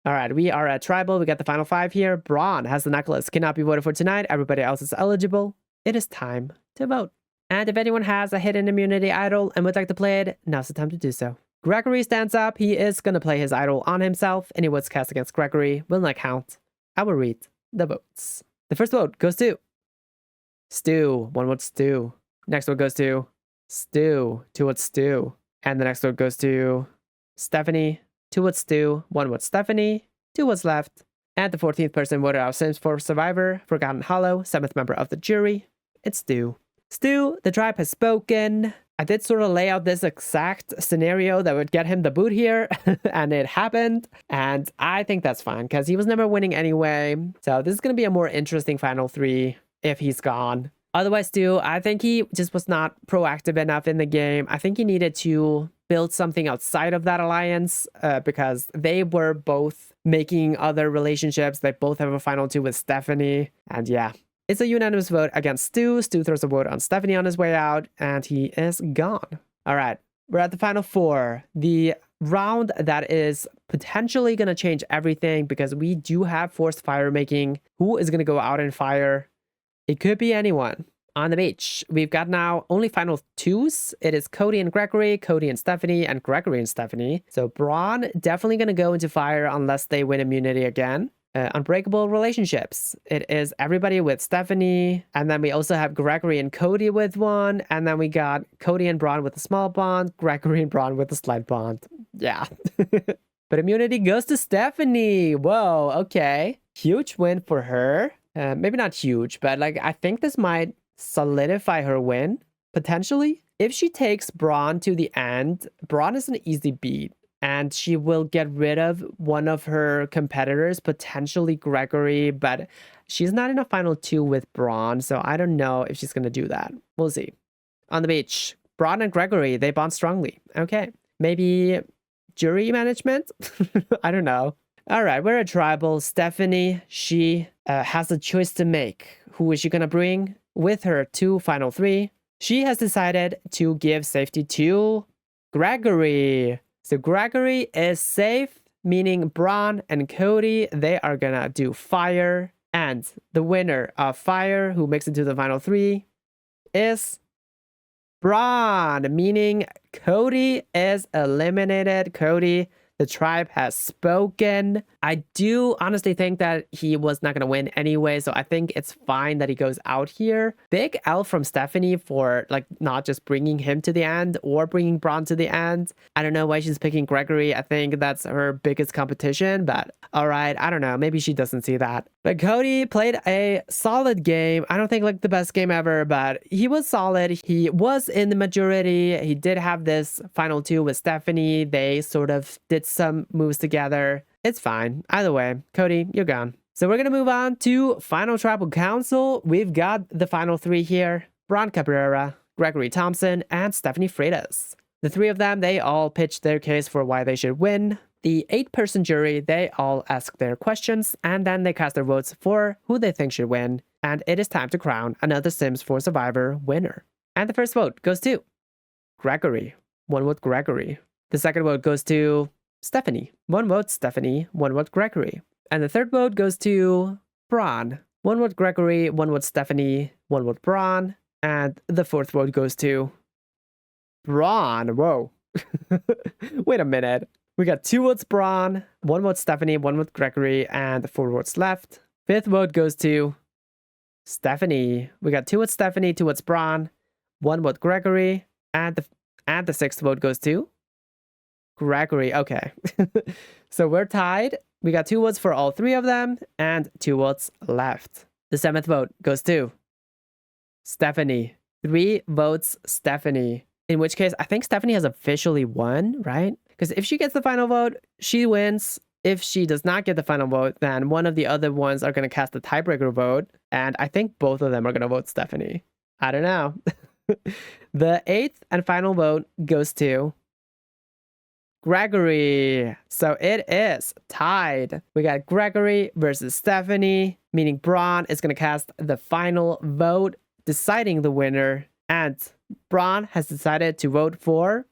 All right, we are at tribal. We got the final 5 here. Braun has the necklace. Cannot be voted for tonight. Everybody else is eligible. It is time to vote. And if anyone has a hidden immunity idol and would like to play it, now's the time to do so. Gregory stands up. He is going to play his idol on himself. Any votes cast against Gregory will not count. I will read the votes. The first vote goes to Stu. 1 vote Stu. Next vote goes to Stu. 2 votes Stu. And the next vote goes to Stephanie. 2 votes Stu. 1 vote Stephanie. 2 votes left. And the 14th person voted out Sims for Survivor, Forgotten Hollow, 7th member of the jury. It's Stu. Stu, the tribe has spoken. I did sort of lay out this exact scenario that would get him the boot here, and it happened. And I think that's fine, because he was never winning anyway. So this is going to be a more interesting final 3 if he's gone. Otherwise, Stu, I think he just was not proactive enough in the game. I think he needed to build something outside of that alliance because they were both making other relationships. They both have a final 2 with Stephanie. And yeah, it's a unanimous vote against Stu. Stu throws a vote on Stephanie on his way out, and he is gone. All right, we're at the final 4. The round that is potentially going to change everything because we do have forced fire making. Who is going to go out and fire? It could be anyone. On the beach, we've got now only final 2s. It is Cody and Gregory, Cody and Stephanie, and Gregory and Stephanie. So Braun definitely going to go into fire unless they win immunity again. Unbreakable relationships. It is everybody with Stephanie. And then we also have Gregory and Cody with 1. And then we got Cody and Braun with a small bond, Gregory and Braun with a slight bond. Yeah. But immunity goes to Stephanie. Whoa, okay. Huge win for her. Maybe not huge, but like I think this might solidify her win, potentially. If she takes Braun to the end, Braun is an easy beat. And she will get rid of one of her competitors, potentially Gregory, but she's not in a final 2 with Braun, so I don't know if she's going to do that. We'll see. On the beach, Braun and Gregory, they bond strongly. Okay, maybe jury management? I don't know. All right, we're at tribal. Stephanie, she has a choice to make. Who is she going to bring with her to final 3? She has decided to give safety to Gregory. So Gregory is safe, meaning Braun and Cody, they are gonna do fire. And the winner of fire, who makes it to the final 3, is Braun, meaning Cody is eliminated. Cody, the tribe has spoken. I do honestly think that he was not going to win anyway, so I think it's fine that he goes out here. Big L from Stephanie for like not just bringing him to the end or bringing Braun to the end. I don't know why she's picking Gregory. I think that's her biggest competition, but all right, I don't know. Maybe she doesn't see that. But Cody played a solid game. I don't think like the best game ever, but he was solid. He was in the majority. He did have this final 2 with Stephanie. They sort of did some moves together. It's fine. Either way, Cody, you're gone. So we're going to move on to Final Tribal Council. We've got the final 3 here. Braun Cabrera, Gregory Thompson, and Stephanie Freitas. The 3 of them, they all pitched their case for why they should win. The 8-person jury, they all ask their questions, and then they cast their votes for who they think should win. And it is time to crown another Sims 4 Survivor winner. And the first vote goes to Gregory. 1 vote Gregory. The second vote goes to Stephanie. 1 vote Stephanie, 1 vote Gregory. And the third vote goes to Braun. 1 vote Gregory, 1 vote Stephanie, 1 vote Braun. And the fourth vote goes to Braun. Whoa. Wait a minute. We got 2 votes Braun, 1 vote Stephanie, 1 vote Gregory, and 4 votes left. Fifth vote goes to Stephanie. We got 2 votes Stephanie, 2 votes Braun, 1 vote Gregory, and the sixth vote goes to Gregory. Okay. So we're tied. We got 2 votes for all 3 of them, and 2 votes left. The 7th vote goes to Stephanie. 3 votes Stephanie. In which case, I think Stephanie has officially won, right? Because if she gets the final vote, she wins. If she does not get the final vote, then one of the other ones are going to cast the tiebreaker vote. And I think both of them are going to vote Stephanie. I don't know. The 8th and final vote goes to Gregory. So it is tied. We got Gregory versus Stephanie, meaning Braun is going to cast the final vote, deciding the winner. And Braun has decided to vote for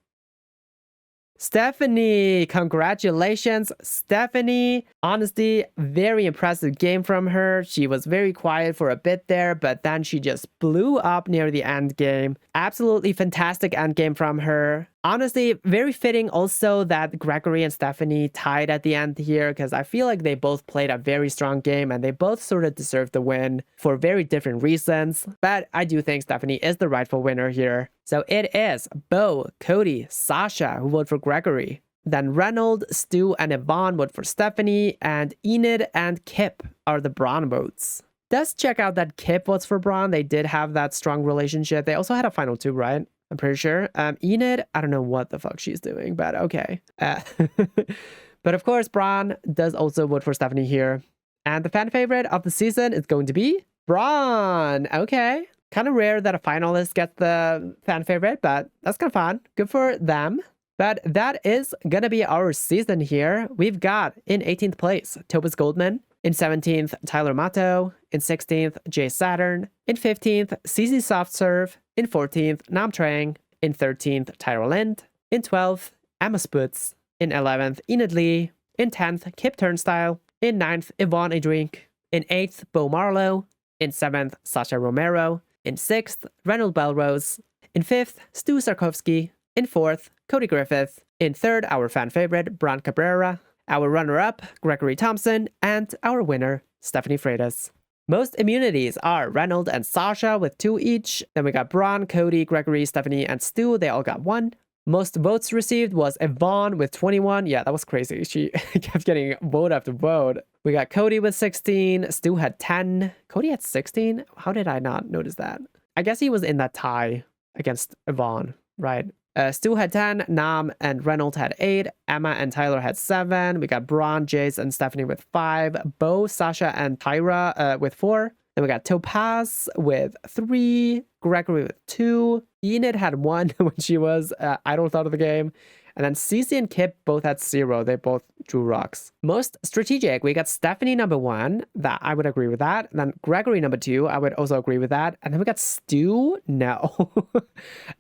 Stephanie. Congratulations, Stephanie. Honestly, very impressive game from her. She was very quiet for a bit there, but then she just blew up near the end game. Absolutely fantastic end game from her. Honestly, very fitting also that Gregory and Stephanie tied at the end here, because I feel like they both played a very strong game and they both sort of deserved the win for very different reasons. But I do think Stephanie is the rightful winner here. So it is Bo, Cody, Sasha who vote for Gregory. Then Reynold, Stu, and Yvonne vote for Stephanie, and Enid and Kip are the Braun votes. Let's check out that Kip votes for Braun. They did have that strong relationship. They also had a final two, right? I'm pretty sure. Enid, I don't know what the fuck she's doing, but okay. But of course, Braun does also vote for Stephanie here. And the fan favorite of the season is going to be Braun. Okay. Kind of rare that a finalist gets the fan favorite, but that's kind of fun. Good for them. But that is gonna be our season here. We've got in 18th place, Tobis Goldman. In 17th, Tyler Mato. In 16th, Jay Saturn. In 15th, CZ Soft Serve. In 14th, Nam Trang. In 13th, Tyra Lind. In 12th, Emma Sputz. In 11th, Enid Lee. In 10th, Kip Turnstile. In 9th, Yvonne Adrink. In 8th, Bo Marlowe. In 7th, Sasha Romero. In 6th, Reynold Belrose. In 5th, Stu Sarkovsky. In 4th, Cody Griffith. In 3rd, our fan favorite, Bron Cabrera. Our runner-up, Gregory Thompson. And our winner, Stephanie Freitas. Most immunities are Reynold and Sasha with 2 each. Then we got Braun, Cody, Gregory, Stephanie, and Stu. They all got 1. Most votes received was Yvonne with 21. Yeah, that was crazy. She kept getting vote after vote. We got Cody with 16. Stu had 10. Cody had 16? How did I not notice that? I guess he was in that tie against Yvonne, right? Stu had 10, Nam and Reynold had 8, Emma and Tyler had 7, we got Braun, Jace, and Stephanie with 5, Bo, Sasha, and Tyra with 4, then we got Topaz with 3, Gregory with 2, Enid had 1 when she was idle thought of the game, and then Cece and Kip both had 0. They both drew rocks. Most strategic, we got Stephanie number 1. That I would agree with that. And then Gregory number 2. I would also agree with that. And then we got Stu. No,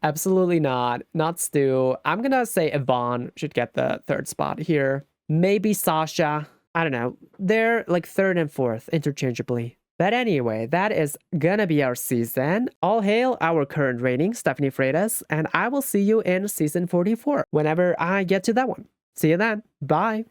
absolutely not. Not Stu. I'm gonna say Yvonne should get the 3rd spot here. Maybe Sasha. I don't know. They're like 3rd and 4th interchangeably. But anyway, that is gonna be our season. All hail our current reigning Stephanie Freitas, and I will see you in season 44 whenever I get to that one. See you then. Bye.